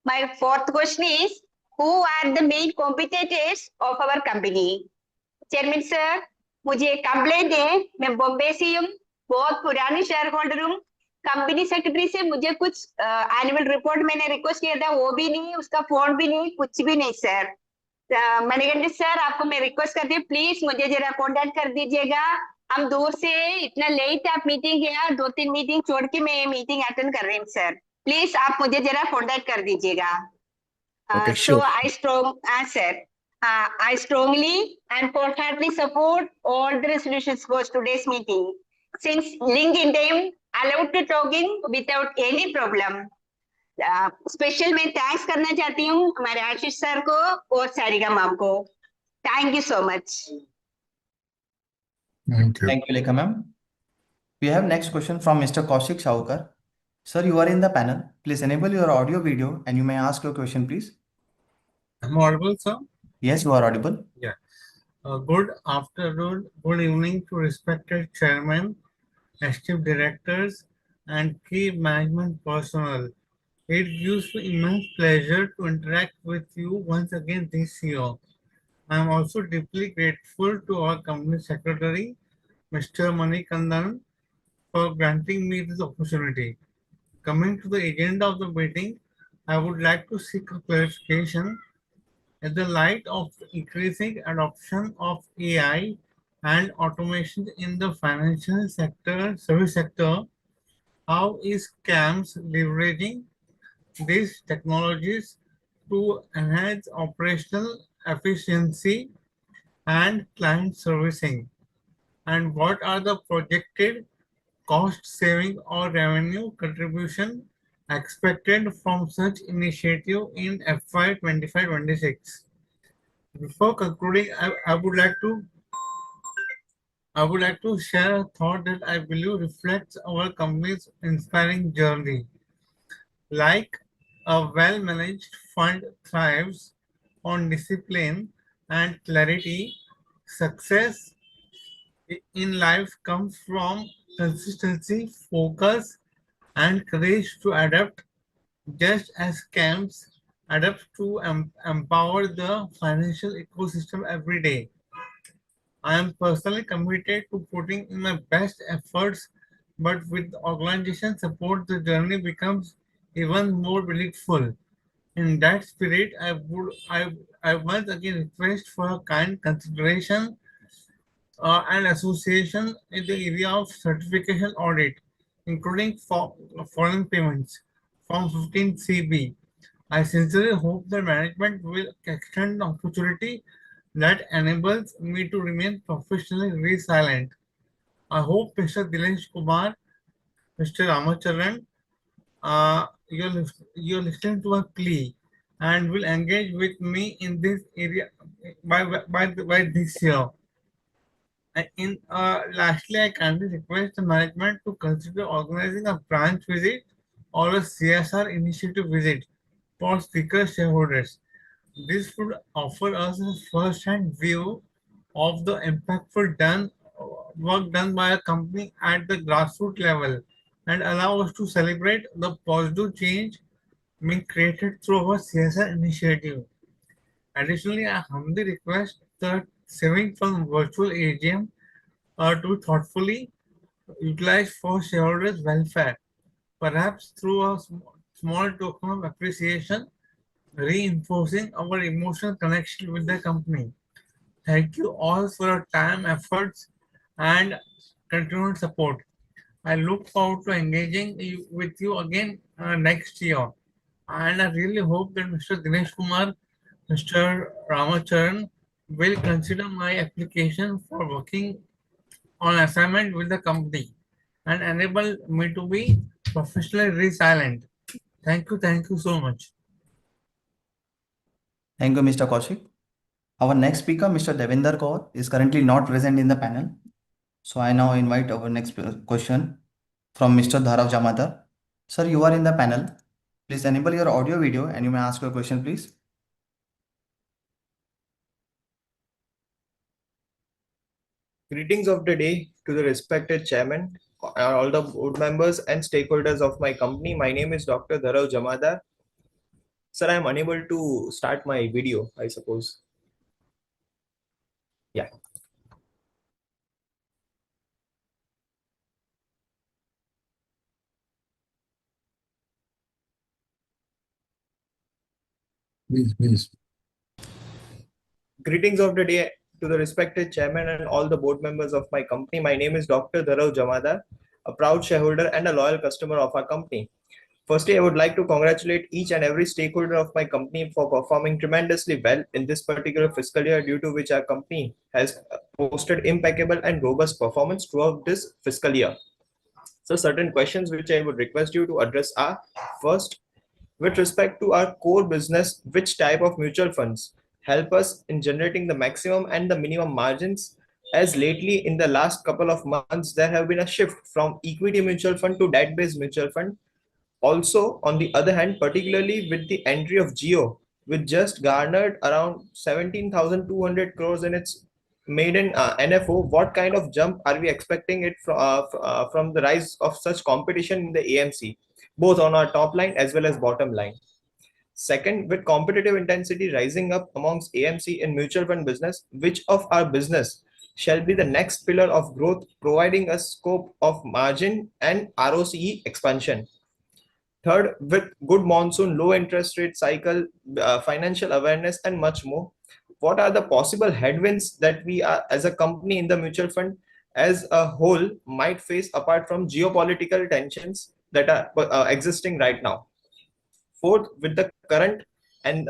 My fourth question is, who are the main competitors of our company? Chairman sir, मुझे complaint है, मैं बॉम्बे से हूँ, बहुत पुराने share holder हूँ। Company secretary से मुझे कुछ एनुअल रिपोर्ट मैंने रिक्वेस्ट किया था, वो भी नहीं, उसका फोन भी नहीं, कुछ भी नहीं सर। मणिकंठ सर, आपको मैं रिक्वेस्ट करती हूँ, प्लीज मुझे जरा कॉन्टेक्ट कर दीजिएगा। हम दूर से, इतना लेट आप मीटिंग किया, 2-3 मीटिंग छोड़ के मैं मीटिंग अटेंड कर रही हूँ सर। प्लीज आप मुझे जरा कॉन्टेक्ट कर दीजिएगा। Okay, So sure. I strongly and wholeheartedly support all the resolutions for today's meeting, since link in them allowed to talk in without any problem. Special मैं thanks करना चाहती हूँ हमारे आशीष सर को और सारिका मैम को। Thank you so much. Thank you. Thank you, Lekha ma'am. We have next question from Mr. Kaushik Shaukar. Sir, you are in the panel. Please enable your audio video and you may ask your question, please. I'm audible, sir? Yes, you are audible. Yeah. Good afternoon, good evening to respected chairman, executive directors, and key management personnel. It gives me immense pleasure to interact with you once again this year. I am also deeply grateful to our company secretary, Mr. Manikandan, for granting me this opportunity. Coming to the agenda of the meeting, I would like to seek a clarification. In the light of increasing adoption of AI and automation in the financial sector, service sector, how is CAMS leveraging these technologies to enhance operational efficiency and client servicing? And what are the projected cost saving or revenue contribution expected from such initiative in FY 25-26? Before concluding, I would like to share a thought that I believe reflects our company's inspiring journey. Like a well-managed fund thrives on discipline and clarity, success in life comes from consistency, focus, and courage to adapt, just as CAMS adapt to empower the financial ecosystem every day. I am personally committed to putting in my best efforts, but with organization support, the journey becomes even more meaningful. In that spirit, I once again request for a kind consideration and association in the area of certification audit, including foreign payments from 15 CB. I sincerely hope the management will extend the opportunity that enables me to remain professionally resilient. I hope Mr. Dinesh Kumar, Mr. Ramachandran, you're listening to a plea and will engage with me in this area by this year. Lastly, I kindly request the management to consider organizing a branch visit or a CSR initiative visit for speaker shareholders. This would offer us a first-hand view of the impactful work done by a company at the grassroots level and allow us to celebrate the positive change being created through our CSR initiative. Additionally, I humbly request that saving from virtual AGM to thoughtfully utilized for shareholders' welfare, perhaps through a small token of appreciation, reinforcing our emotional connection with the company. Thank you all for your time, efforts, and continued support. I look forward to engaging with you again next year. And I really hope that Mr. Dinesh Kumar, Mr. Ramachandran will consider my application for working on assignment with the company and enable me to be professionally resilient. Thank you so much. Thank you, Mr. Kaushik. Our next speaker, Mr. Devinder Kaur, is currently not present in the panel. So I now invite our next question from Mr. Dharav Jamadar. Sir, you are in the panel. Please enable your audio video and you may ask your question, please. Greetings of the day to the respected chairman, all the board members and stakeholders of my company. My name is Dr. Dharav Jamadar. Sir, I am unable to start my video, I suppose. Yeah. Please. Greetings of the day to the respected chairman and all the board members of my company. My name is Dr. Dharav Jamadar, a proud shareholder and a loyal customer of our company. Firstly, I would like to congratulate each and every stakeholder of my company for performing tremendously well in this particular fiscal year, due to which our company has posted impeccable and robust performance throughout this fiscal year. So certain questions which I would request you to address are: first, with respect to our core business, which type of mutual funds help us in generating the maximum and the minimum margins? As lately in the last couple of months, there have been a shift from equity mutual fund to debt-based mutual fund. Also, on the other hand, particularly with the entry of Geo, which just garnered around 17,200 crores in its maiden NFO, what kind of jump are we expecting it from the rise of such competition in the AMC, both on our top line as well as bottom line? Second, with competitive intensity rising up amongst AMC in mutual fund business, which of our business shall be the next pillar of growth, providing a scope of margin and ROCE expansion? Third, with good monsoon, low interest rate cycle, financial awareness, and much more, what are the possible headwinds that we are as a company in the mutual fund as a whole might face apart from geopolitical tensions that are existing right now? Fourth, with the current and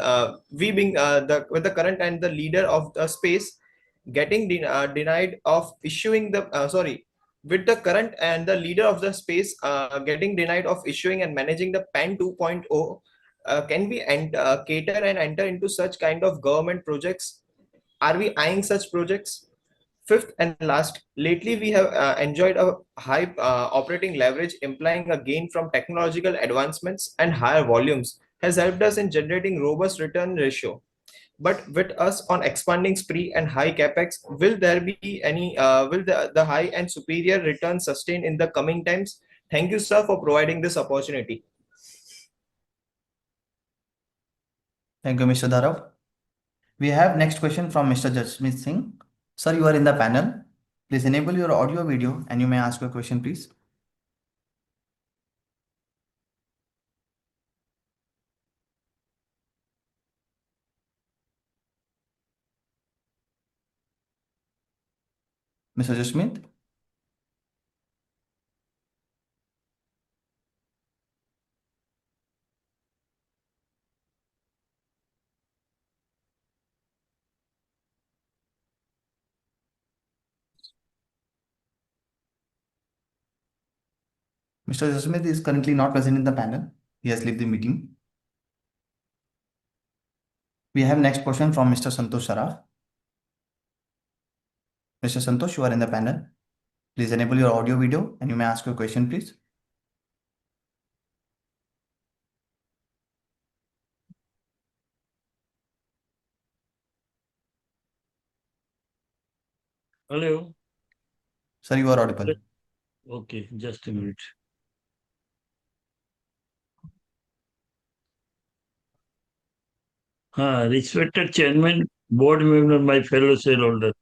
with the current and the leader of the space getting denied of issuing the with the current and the leader of the space getting denied of issuing and managing the PAN 2.0, can we cater and enter into such kind of government projects? Are we eyeing such projects? Fifth and last, lately we have enjoyed a high operating leverage, implying a gain from technological advancements and higher volumes has helped us in generating robust return ratio. But with us on expanding spree and high capex, will there be any will the high and superior return sustain in the coming times? Thank you, sir, for providing this opportunity. Thank you, Mr. Dharav. We have next question from Mr. Jasmeet Singh. Sir, you are in the panel. Please enable your audio video and you may ask your question, please. Mr. Jasmeet? Mr. Jasmeet is currently not present in the panel. He has left the meeting. We have next question from Mr. Santosh Saraf. Mr. Santosh, you are in the panel. Please enable your audio video and you may ask your question, please. Hello. Sir, you are audible. Okay, just a minute. Respected Chairman, Board Member, my fellow shareholder.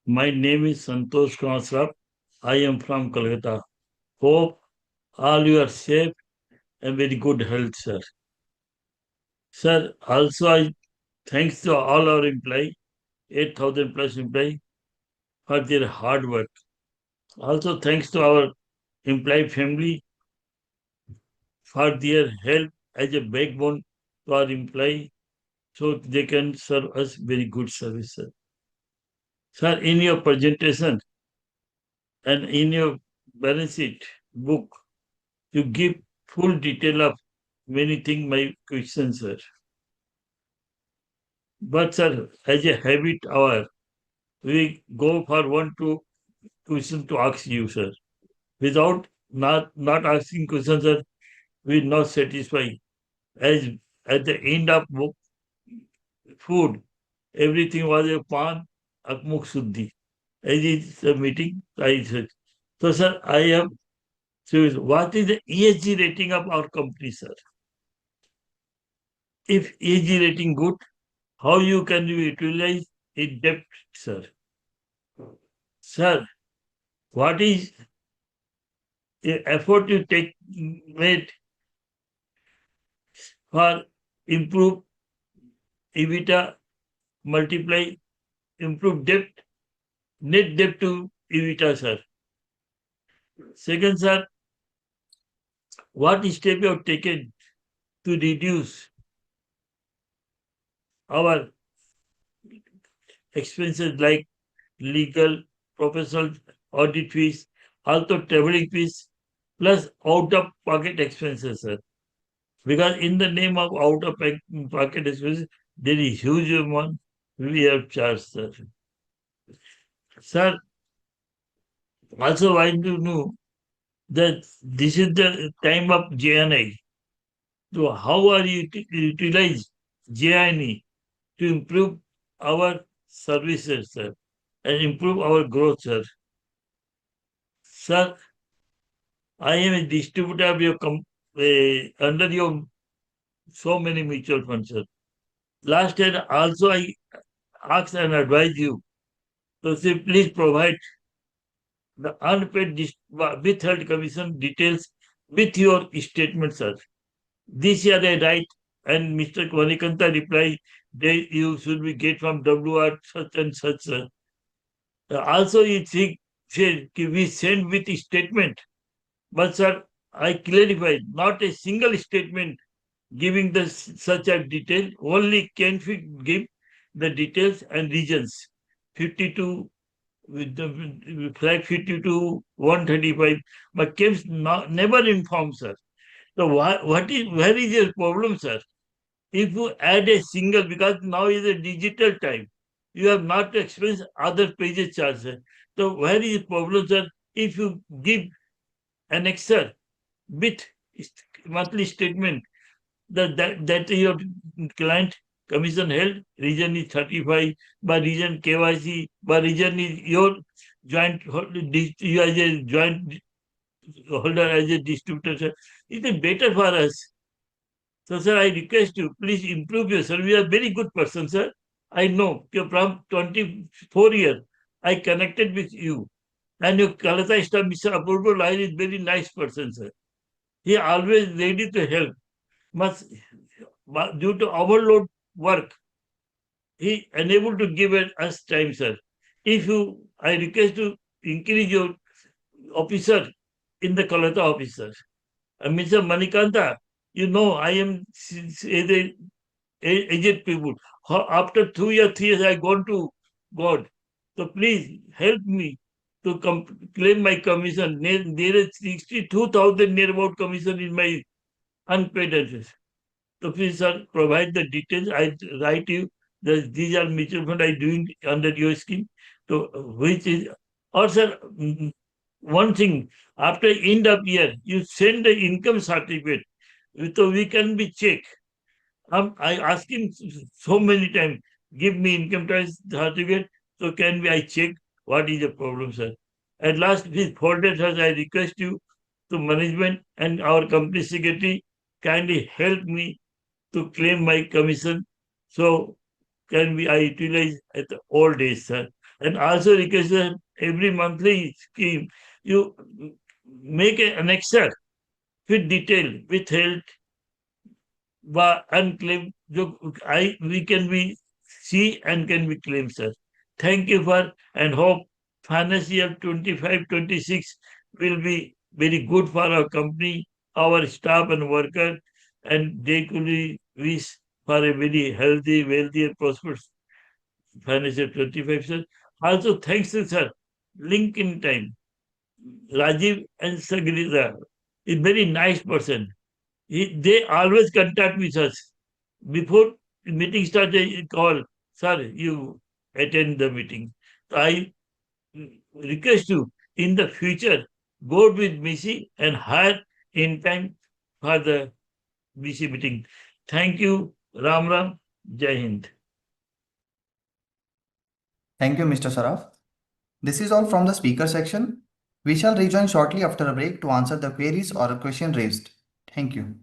My name is Santosh Kumar. I am from Kolkata. Hope all you are safe and very good health, sir. Sir, also I thanks to all our employees, 8,000 plus employees, for their hard work. Also thanks to our employee family for their help as a backbone to our employee, so they can serve us very good service, sir. Sir, in your presentation and in your balance sheet book, you give full detail of many things, my questions, sir. But sir, as a habit hour, we go for one, two questions to ask you, sir. Without not asking questions, sir, we not satisfy. As at the end of book, food, everything was a pan, akmuk suddhi. As is the meeting, I said. So, sir, I have. So, what is the ESG rating of our company, sir? If ESG rating good, how you can utilize in depth, sir? Sir, what is the effort you made for improve EBITDA multiply improved debt, net debt to EBITDA, sir. Second, sir, what step you have taken to reduce our expenses like legal, professional, audit fees, also traveling fees, plus out-of-pocket expenses, sir. Because in the name of out-of-pocket expenses, there is huge amount we have charged, sir. Sir, also I want to know that this is the time of JNI. So how are you utilize JNI to improve our services, sir, and improve our growth, sir? Sir, I am a distributor of your under your so many mutual funds, sir. Last year also I asked and advised you to say please provide the unpaid withheld commission details with your statement, sir. This year I write and Mr. Kwanikanta replied that you should be get from WR such and such, sir. Also you think we send with statement, but sir, I clarified not a single statement giving the such a detail, only can we give the details and regions 52 with the flag 52 135, but CAMS never informed, sir. So where is your problem, sir? If you add a single, because now is a digital time, you have not experienced other pages charge, sir. So where is the problem, sir? If you give an Excel with monthly statement that your client commission held, region is 35, by region KYC, by region is your joint, you as a joint holder, as a distributor, sir. It is better for us. So, sir, I request you, please improve your service. You are a very good person, sir. I know from 24 years, I connected with you. And your Kalata staff, Mr. Apurva Lai, is very nice person, sir. He always ready to help. But due to overload work, he unable to give us time, sir. I request to increase your officer in the Kolkata office, sir. Mr. Manikanta, you know, I am aged people. After 2 years, 3 years, I gone to God. So please help me to claim my commission. There is 62,000 near about commission in my unpaid address. So please, sir, provide the details. I write you that these are mutual fund I doing under your scheme. So which is, or sir, one thing, after end of year, you send the income certificate, so we can be checked. I ask him so many times, give me income tax certificate, so can I check what is the problem, sir? At last, please forwarded us, I request you to management and our company secretary, kindly help me to claim my commission. So can I utilize at the old days, sir? And also request that every monthly scheme, you make an Excel with detail, with health, unclaimed, we can be see and can be claimed, sir. Thank you for and hope financial year 25-26 will be very good for our company, our staff and workers, and they could wish for a very healthy, wealthy, and prosperous financial 25, sir. Also, thanks to sir, link in time. Rajiv and Sagrita is very nice person. They always contact with us. Before the meeting starts, they call, sir, you attend the meeting. I request you, in the future, go with Missy and hire in time for the BC meeting. Thank you. Ram Ram. Jai Hind. Thank you, Mr. Saraf. This is all from the speaker section. We shall rejoin shortly after a break to answer the queries or a question raised. Thank you.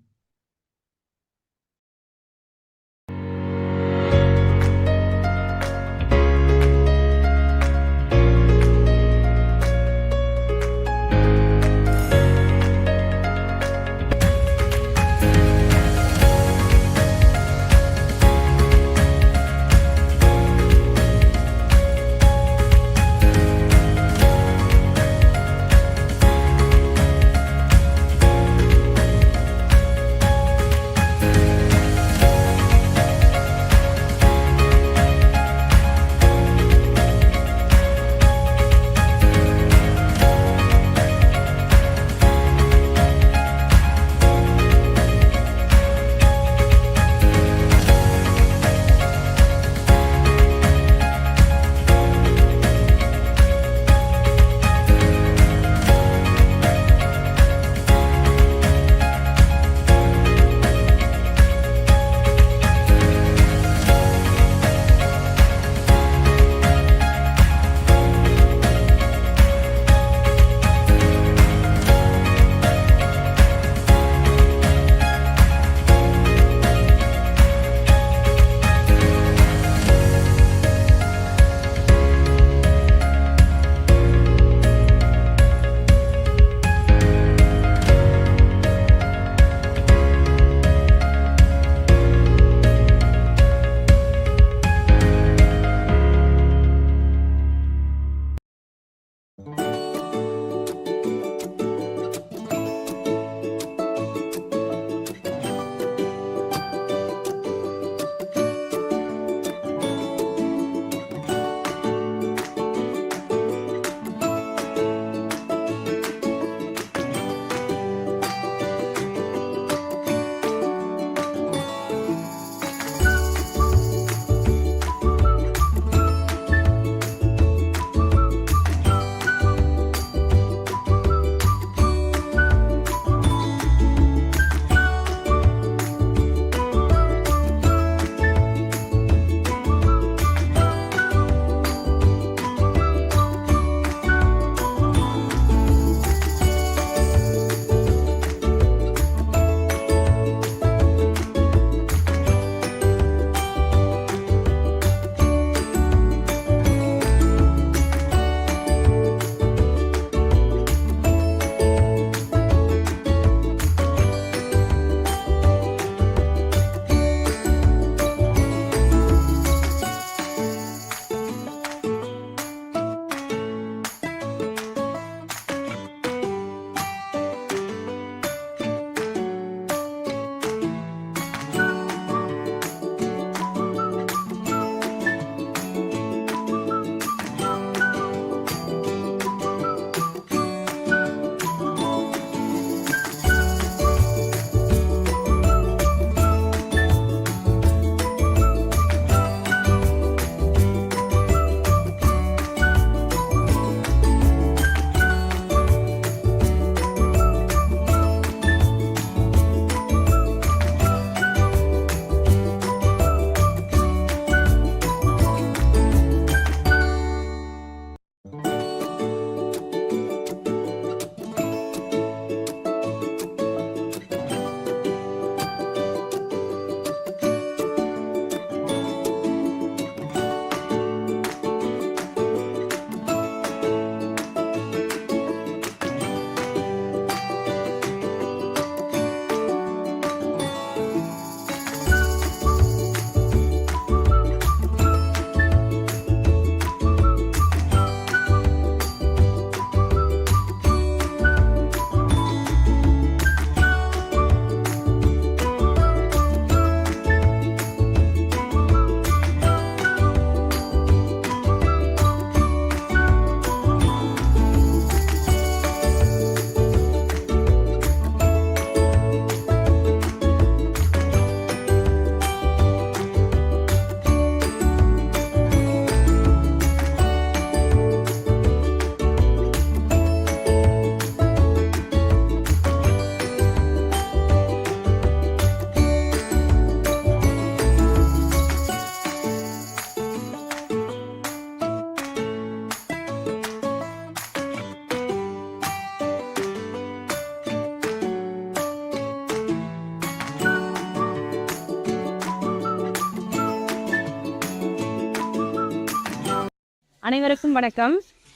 அனைவருக்கும் வணக்கம்.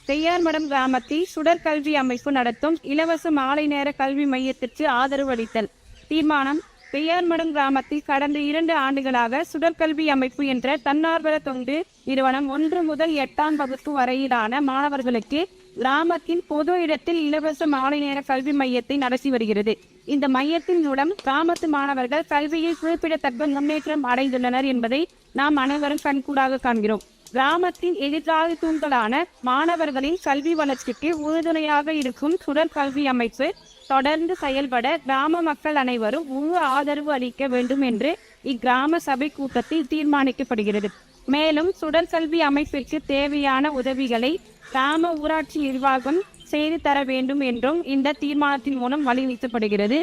செய்யார்மடம் கிராமத்தில் சுடர் கல்வி அமைப்பு நடத்தும் இலவச மாலை நேர கல்வி மையத்திற்கு ஆதரவு அளித்தல். தீர்மானம்: செய்யார்மடம் கிராமத்தில் கடந்த 2 ஆண்டுகளாக சுடர் கல்வி அமைப்பு என்ற தன்னார்வல தொண்டு நிறுவனம் 1 முதல் 8ஆம் வகுப்பு வரையிலான மாணவர்களுக்கு கிராமத்தின் பொது இடத்தில் இலவச மாலை நேர கல்வி மையத்தை நடத்தி வருகிறது. இந்த மையத்தின் மூலம் கிராமத்து மாணவர்கள் கல்வியில் குறிப்பிடத்தக்க முன்னேற்றம் அடைந்துள்ளனர் என்பதை நாம் அனைவரும் கண்கூடாக காண்கிறோம். கிராமத்தின் எதிர்கால தூண்களான மாணவர்களின் கல்வி வளர்ச்சிக்கு உறுதுணையாக இருக்கும் சுடர் கல்வி அமைப்பு தொடர்ந்து செயல்பட கிராம மக்கள் அனைவரும் முழு ஆதரவு அளிக்க வேண்டும் என்று இக்கிராம சபை கூட்டத்தில் தீர்மானிக்கப்படுகிறது. மேலும் சுடர் கல்வி அமைப்பிற்கு தேவையான உதவிகளை கிராம ஊராட்சி நிர்வாகம் செய்து தர வேண்டும் என்றும் இந்த தீர்மானத்தின் மூலம் வலியுறுத்தப்படுகிறது.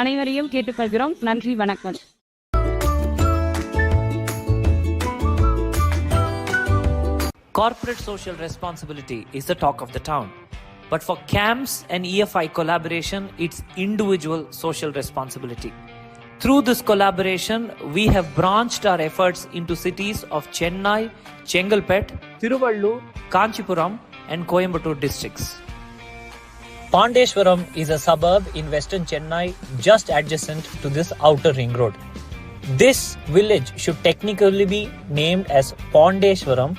அனைவரையும் கேட்டுக்கொள்கிறோம். நன்றி, வணக்கம். Corporate social responsibility is the talk of the town. But for CAMS and EFI collaboration, it's individual social responsibility. Through this collaboration, we have branched our efforts into cities of Chennai, Chengalpet, Tiruvallur, Kanchipuram, and Coimbatore districts. Pandeshwaram is a suburb in western Chennai, just adjacent to this outer ring road. This village should technically be named as Pandeshwaram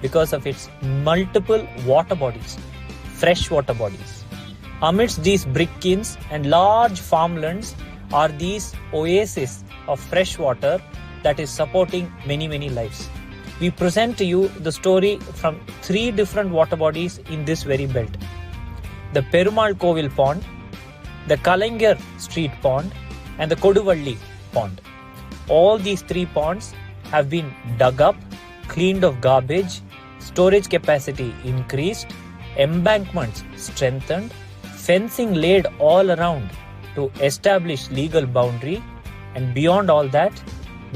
because of its multiple water bodies, fresh water bodies. Amidst these brick kilns and large farmlands are these oases of fresh water that is supporting many lives. We present to you the story from 3 different water bodies in this very belt. The Perumal Kovil Pond, the Kalangar Street Pond, and the Koduvalli Pond. All these 3 ponds have been dug up, cleaned of garbage, storage capacity increased, embankments strengthened, fencing laid all around to establish legal boundary, and beyond all that,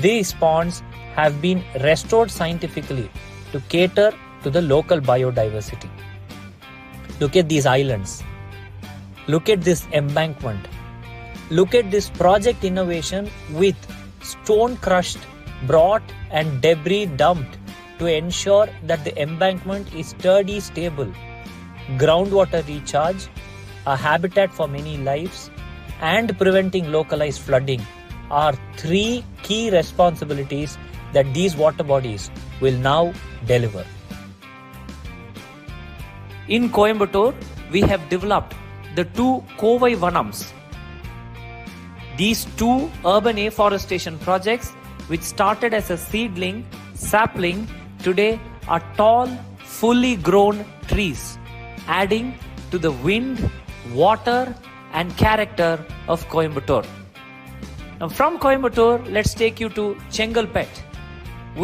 these ponds have been restored scientifically to cater to the local biodiversity. Look at these islands. Look at this embankment. Look at this project innovation with stone crushed, brought and debris dumped to ensure that the embankment is sturdy, stable. Groundwater recharge, a habitat for many lives, and preventing localized flooding are 3 key responsibilities that these water bodies will now deliver. In Coimbatore, we have developed the 2 Kovai Vanams. These 2 urban afforestation projects, which started as a seedling, sapling, today are tall, fully grown trees, adding to the wind, water, and character of Coimbatore. Now from Coimbatore, let's take you to Chengalpet.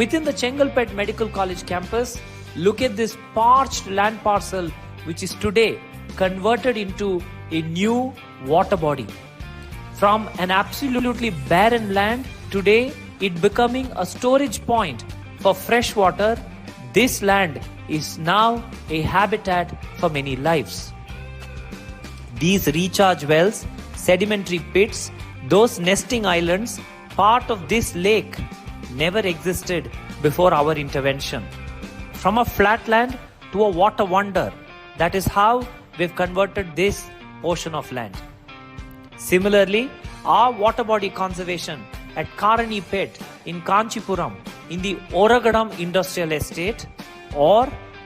Within the Chengalpet Medical College campus, look at this parched land parcel, which is today converted into a new water body. From an absolutely barren land, today it becoming a storage point for fresh water. This land is now a habitat for many lives. These recharge wells, sedimentary pits, those nesting islands, part of this lake never existed before our intervention. From a flatland to a water wonder, that is how we've converted this portion of land. Similarly, our water body conservation at Karani Pet in Kanchipuram in the Oragadam Industrial Estate, or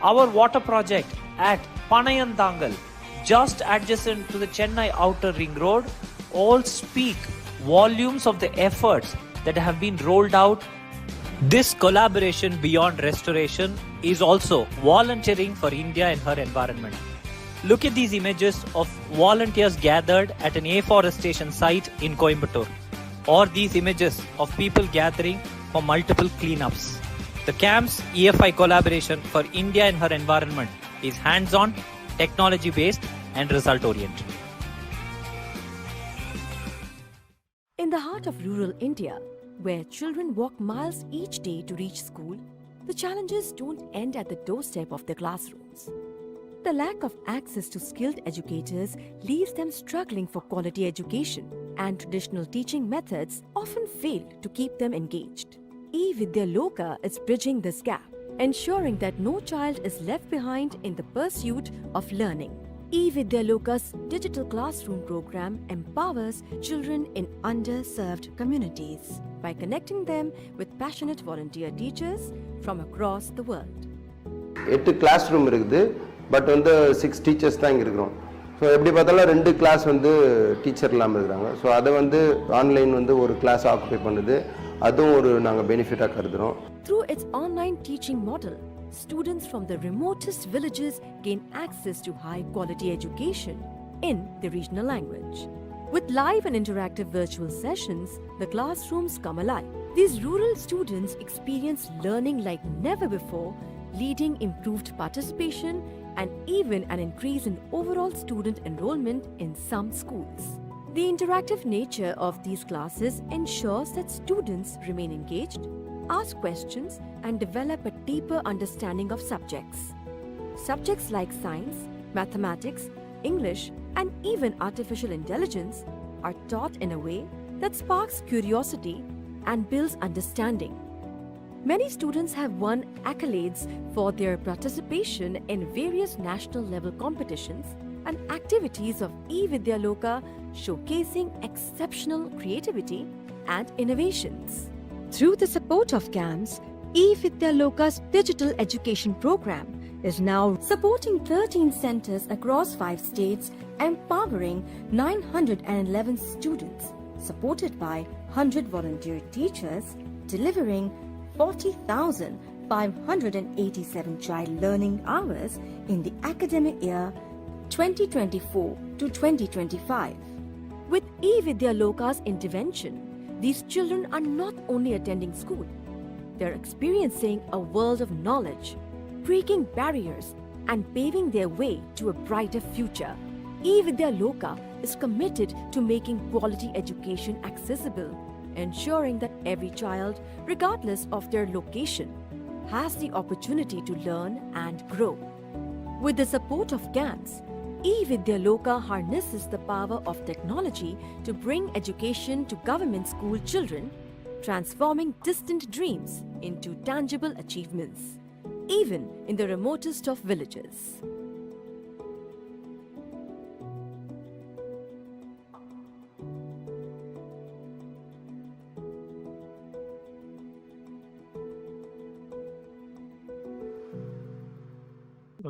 our water project at Panayantangal just adjacent to the Chennai Outer Ring Road, all speak volumes of the efforts that have been rolled out. This collaboration beyond restoration is also volunteering for India and her environment. Look at these images of volunteers gathered at an afforestation site in Coimbatore, or these images of people gathering for multiple cleanups. The CAMS EFI collaboration for India and her environment is hands-on, technology-based, and result-oriented. In the heart of rural India, where children walk miles each day to reach school, the challenges don't end at the doorstep of their classrooms. The lack of access to skilled educators leaves them struggling for quality education, and traditional teaching methods often fail to keep them engaged. E-Vidya Loka is bridging this gap. ensuring that no child is left behind in the pursuit of learning. eVidyaloka's digital classroom program empowers children in underserved communities by connecting them with passionate volunteer teachers from across the world. 8 classroom இருக்குது, but வந்து 6 teachers தான் இங்கே இருக்கிறோம். So எப்படி பார்த்தாலும் 2 class வந்து teacher இல்லாமல் இருக்கிறாங்க. ஸோ அதை வந்து ஆன்லைன் வந்து ஒரு கிளாஸ் ஆக்குபை பண்ணுது, அதுவும் ஒரு நாங்கள் பெனிஃபிட்டாக கருதுகிறோம். Through its online teaching model, students from the remotest villages gain access to high-quality education in the regional language. With live and interactive virtual sessions, the classrooms come alive. These rural students experience learning like never before, leading improved participation and even an increase in overall student enrollment in some schools. The interactive nature of these classes ensures that students remain engaged, ask questions, and develop a deeper understanding of subjects. Subjects like science, mathematics, English, and even artificial intelligence are taught in a way that sparks curiosity and builds understanding. Many students have won accolades for their participation in various national level competitions and activities of eVidyaloka, showcasing exceptional creativity and innovations. Through the support of CAMS, eVidyaloka's digital education program is now supporting 13 centers across 5 states, empowering 911 students, supported by 100 volunteer teachers, delivering 40,587 child learning hours in the academic year 2024 to 2025. With eVidyaloka's intervention, these children are not only attending school, they're experiencing a world of knowledge, breaking barriers and paving their way to a brighter future. eVidyaloka is committed to making quality education accessible, ensuring that every child, regardless of their location, has the opportunity to learn and grow. With the support of CAMS, eVidyaloka harnesses the power of technology to bring education to government school children, transforming distant dreams into tangible achievements, even in the remotest of villages.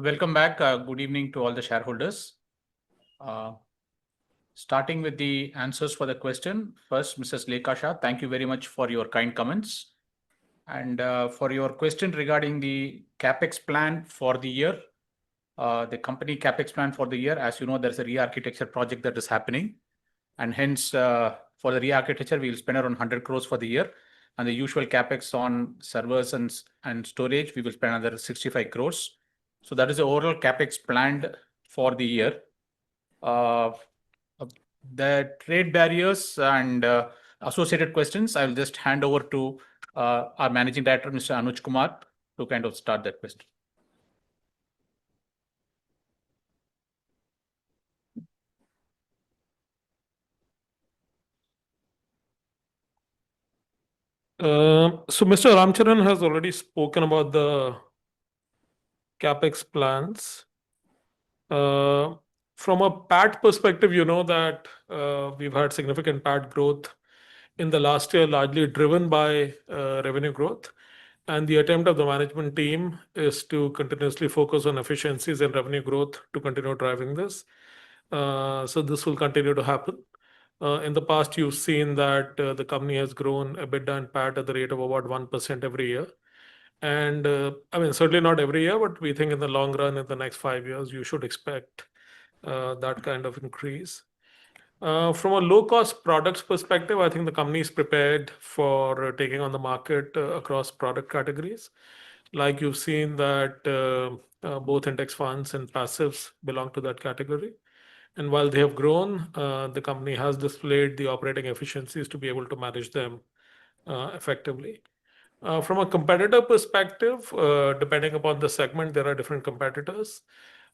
Welcome back. Good evening to all the shareholders. Starting with the answers for the question. First, Mrs. Lekha Shah, thank you very much for your kind comments. And for your question regarding the CapEx plan for the year, the company CapEx plan for the year, as you know, there's a re-architecture project that is happening. And hence, for the re-architecture, we will spend around 100 crores for the year. And the usual CapEx on servers and storage, we will spend another 65 crores. So that is the overall CapEx planned for the year. The trade barriers and associated questions, I will just hand over to our Managing Director, Mr. Anuj Kumar, to kind of start that question. So Mr. Ramcharan has already spoken about the CapEx plans. From a PAT perspective, you know that we've had significant PAT growth in the last year, largely driven by revenue growth. And the attempt of the management team is to continuously focus on efficiencies and revenue growth to continue driving this. So this will continue to happen. In the past, you've seen that the company has grown EBITDA and PAT at the rate of about 1% every year. And I mean, certainly not every year, but we think in the long run, in the next 5 years, you should expect that kind of increase. From a low-cost products perspective, I think the company is prepared for taking on the market across product categories. Like you've seen that both index funds and passives belong to that category. And while they have grown, the company has displayed the operating efficiencies to be able to manage them effectively. From a competitor perspective, depending upon the segment, there are different competitors.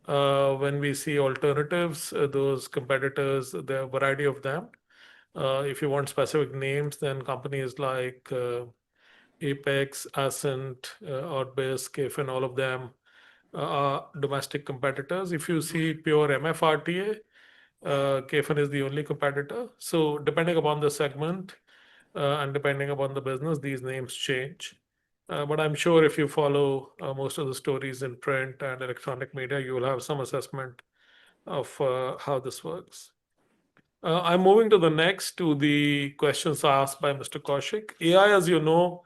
When we see alternatives, those competitors, there are a variety of them. If you want specific names, then companies like Apex, Ascent, Outbiz, KFin, all of them are domestic competitors. If you see pure MFRTA, KFin is the only competitor. So depending upon the segment and depending upon the business, these names change. But I'm sure if you follow most of the stories in print and electronic media, you will have some assessment of how this works. I'm moving to the questions asked by Mr. Kaushik. AI, as you know,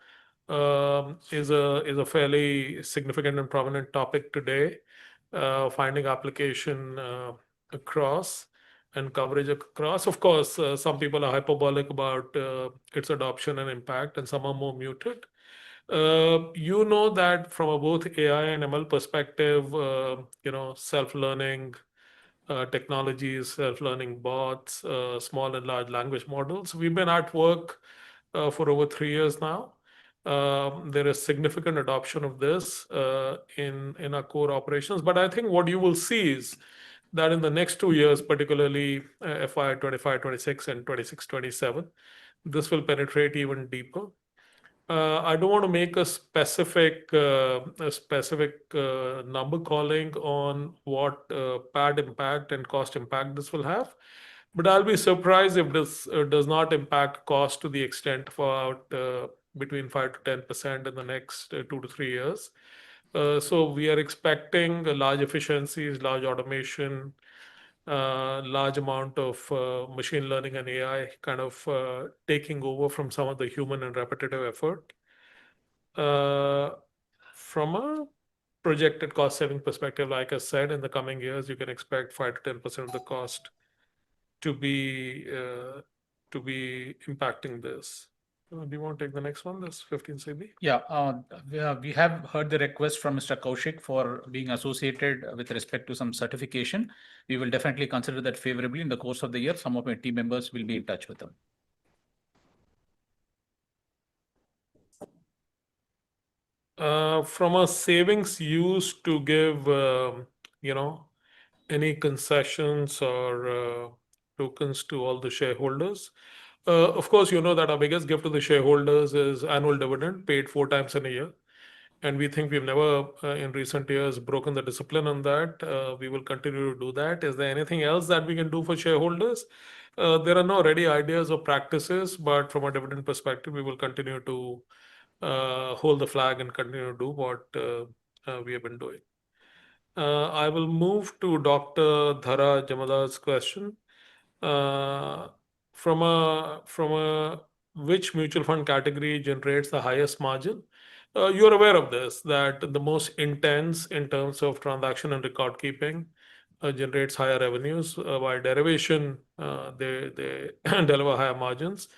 is a fairly significant and prominent topic today. Finding application across and coverage across. Of course, some people are hyperbolic about its adoption and impact, and some are more muted. You know that from a both AI and ML perspective, self-learning technologies, self-learning bots, small and large language models. We've been at work for over 3 years now. There is significant adoption of this in our core operations. But I think what you will see is that in the next 2 years, particularly FY 25, 26 and 26, 27, this will penetrate even deeper. I don't want to make a specific number calling on what PAD impact and cost impact this will have, but I'll be surprised if this does not impact cost to the extent of about between 5 to 10% in the next 2 to 3 years. So we are expecting large efficiencies, large automation, large amount of machine learning and AI kind of taking over from some of the human and repetitive effort. From a projected cost saving perspective, like I said, in the coming years, you can expect 5 to 10% of the cost to be impacting this. Do you want to take the next one, this 15 CB? Yeah, we have heard the request from Mr. Kaushik for being associated with respect to some certification. We will definitely consider that favorably in the course of the year. Some of my team members will be in touch with them. From a savings used to give, any concessions or tokens to all the shareholders. Of course, you know that our biggest gift to the shareholders is annual dividend paid 4 times in a year. And we think we've never in recent years broken the discipline on that. We will continue to do that. Is there anything else that we can do for shareholders? There are no ready ideas or practices, but from a dividend perspective, we will continue to hold the flag and continue to do what we have been doing. I will move to Dr. Dhara Jamadar's question. From a which mutual fund category generates the highest margin? You're aware of this, that the most intense in terms of transaction and record keeping generates higher revenues. By derivation, they deliver higher margins.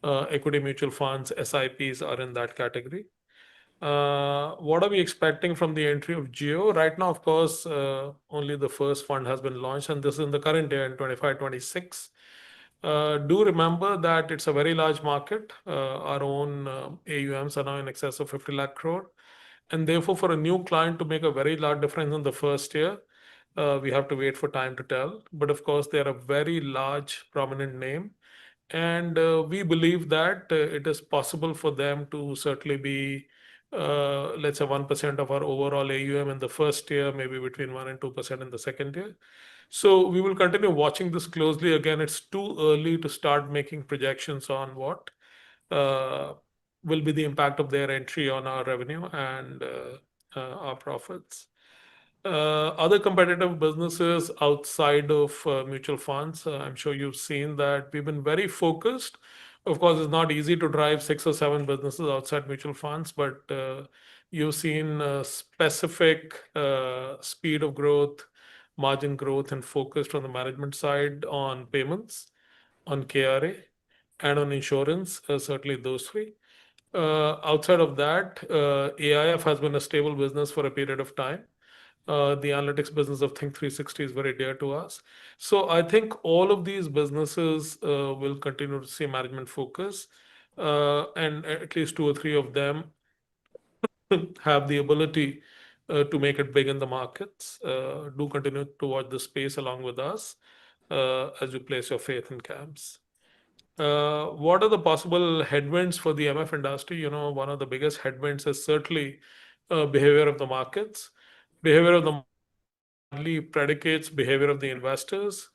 Equity mutual funds, SIPs are in that category. What are we expecting from the entry of Geo? Right now, of course, only the first fund has been launched, and this is in the current year in 25-26. Do remember that it's a very large market. Our own AUMs are now in excess of 50 lakh crore. And therefore, for a new client to make a very large difference in the first year, we have to wait for time to tell. But of course, they're a very large, prominent name. And we believe that it is possible for them to certainly be, let's say, 1% of our overall AUM in the first year, maybe between 1 and 2% in the second year. So we will continue watching this closely. Again, it's too early to start making projections on what will be the impact of their entry on our revenue and our profits. Other competitive businesses outside of mutual funds, I'm sure you've seen that we've been very focused. Of course, it's not easy to drive 6 or 7 businesses outside mutual funds, but you've seen specific speed of growth, margin growth, and focus from the management side on payments, on KRA, and on insurance, certainly those 3. Outside of that, AIF has been a stable business for a period of time. The analytics business of Think360 is very dear to us. So I think all of these businesses will continue to see management focus, and at least 2 or 3 of them have the ability to make it big in the markets. Do continue to watch the space along with us as you place your faith in CAMS. What are the possible headwinds for the MF industry? You know, one of the biggest headwinds is certainly behavior of the markets. Behavior of the market predicates behavior of the investors.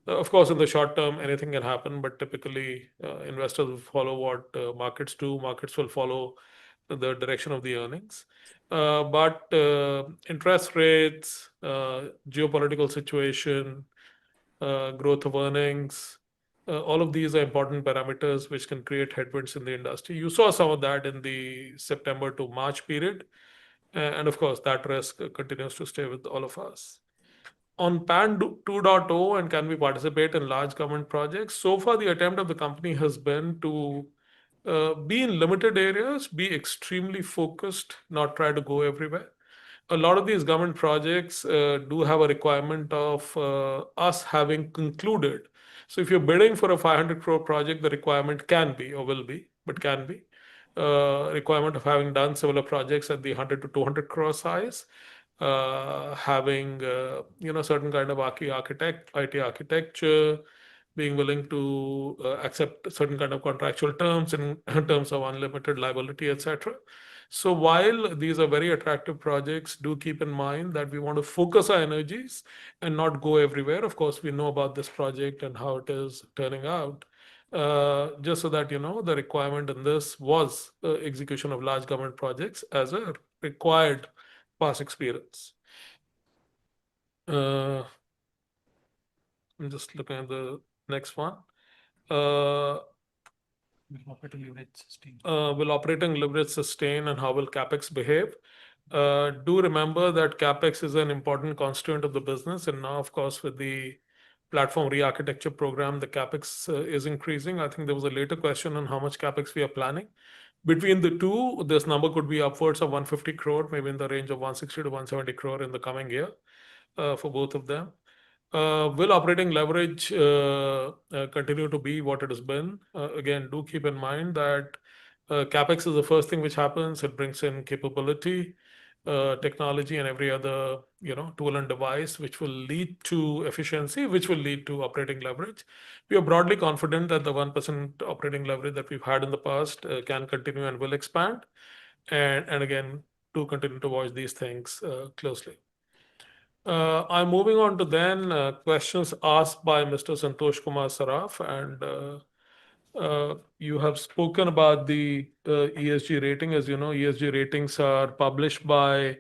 Of course, in the short term, anything can happen, but typically investors will follow what markets do. Markets will follow the direction of the earnings. But interest rates, geopolitical situation, growth of earnings, all of these are important parameters which can create headwinds in the industry. You saw some of that in the September to March period. And of course, that risk continues to stay with all of us. On PAN 2.0 and can we participate in large government projects? So far, the attempt of the company has been to be in limited areas, be extremely focused, not try to go everywhere. A lot of these government projects do have a requirement of us having concluded. So if you're bidding for a 500 crore project, the requirement can be or will be, but can be, requirement of having done similar projects at the 100 to 200 crore size, having certain kind of IT architecture, being willing to accept certain kind of contractual terms in terms of unlimited liability, etc. So while these are very attractive projects, do keep in mind that we want to focus our energies and not go everywhere. Of course, we know about this project and how it is turning out. Just so that you know, the requirement in this was execution of large government projects as a required past experience. I'm just looking at the next one. Will operating leverage sustain and how will CapEx behave? Do remember that CapEx is an important constituent of the business. And now, of course, with the platform re-architecture program, the CapEx is increasing. I think there was a later question on how much CapEx we are planning. Between the two, this number could be upwards of 150 crore, maybe in the range of 160 to 170 crore in the coming year for both of them. Will operating leverage continue to be what it has been? Again, do keep in mind that CapEx is the first thing which happens. It brings in capability, technology, and every other tool and device, which will lead to efficiency, which will lead to operating leverage. We are broadly confident that the 1% operating leverage that we've had in the past can continue and will expand. And again, do continue to watch these things closely. I'm moving on to then questions asked by Mr. Santosh Kumar Saraf, and you have spoken about the ESG rating. As you know, ESG ratings are published by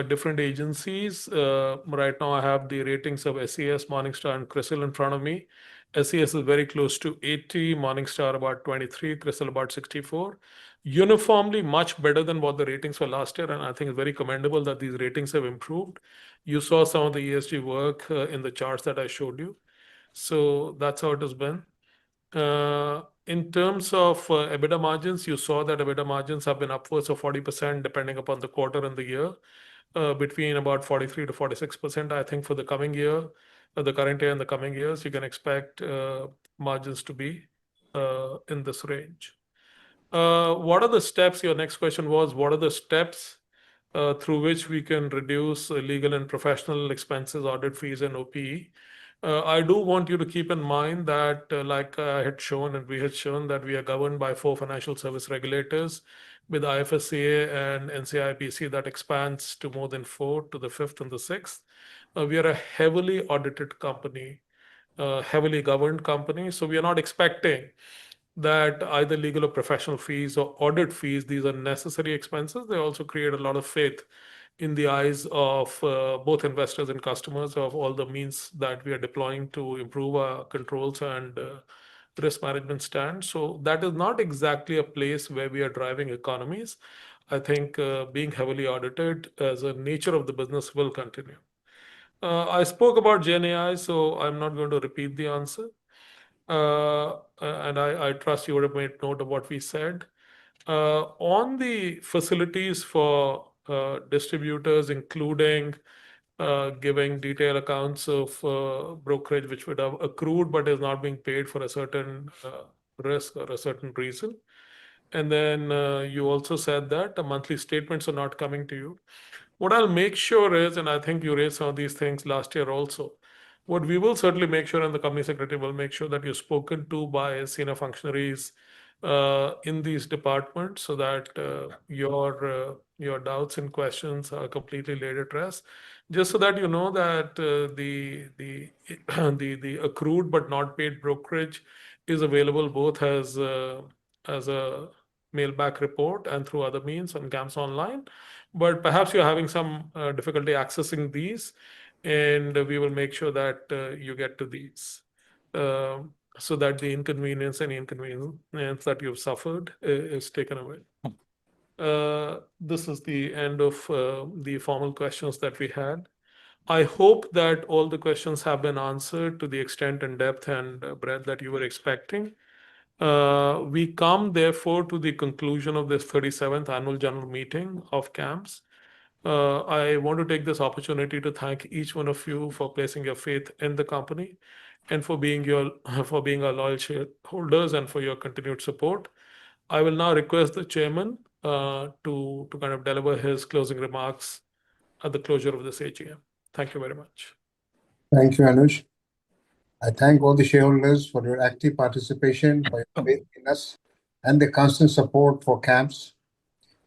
different agencies. Right now, I have the ratings of SES, Morningstar, and CRISIL in front of me. SES is very close to 80, Morningstar about 23, CRISIL about 64. Uniformly much better than what the ratings were last year, and I think it's very commendable that these ratings have improved. You saw some of the ESG work in the charts that I showed you. So that's how it has been. In terms of EBITDA margins, you saw that EBITDA margins have been upwards of 40% depending upon the quarter and the year, between about 43 to 46%. I think for the coming year, the current year and the coming years, you can expect margins to be in this range. What are the steps? Your next question was, what are the steps through which we can reduce legal and professional expenses, audit fees, and OPE? I do want you to keep in mind that, like I had shown and we had shown, that we are governed by 4 financial service regulators with IFSCA and NCIPC that expands to more than 4, to the 5th and the 6th. We are a heavily audited company, heavily governed company. So we are not expecting that either legal or professional fees or audit fees, these are necessary expenses. They also create a lot of faith in the eyes of both investors and customers of all the means that we are deploying to improve our controls and risk management stand. So that is not exactly a place where we are driving economies. I think being heavily audited as a nature of the business will continue. I spoke about GenAI, so I'm not going to repeat the answer. And I trust you would have made note of what we said. On the facilities for distributors, including giving detailed accounts of brokerage which would have accrued but is not being paid for a certain risk or a certain reason. And then you also said that the monthly statements are not coming to you. What I'll make sure is, and I think you raised some of these things last year also, What we will certainly make sure, and the company secretary will make sure, that you're spoken to by senior functionaries in these departments, so that your doubts and questions are completely laid at rest. Just so that you know that the accrued but not paid brokerage is available both as a mailback report and through other means on CAMS Online. But perhaps you're having some difficulty accessing these, and we will make sure that you get to these, so that the inconvenience that you've suffered is taken away. This is the end of the formal questions that we had. I hope that all the questions have been answered to the extent and depth and breadth that you were expecting. We come therefore to the conclusion of this 37th annual general meeting of CAMS. I want to take this opportunity to thank each one of you for placing your faith in the company and for being our loyal shareholders and for your continued support. I will now request the chairman to kind of deliver his closing remarks at the closure of this AGM. Thank you very much. Thank you, Anuj. I thank all the shareholders for your active participation, for your faith in us, and the constant support for CAMS.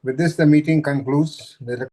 With this, the meeting concludes. The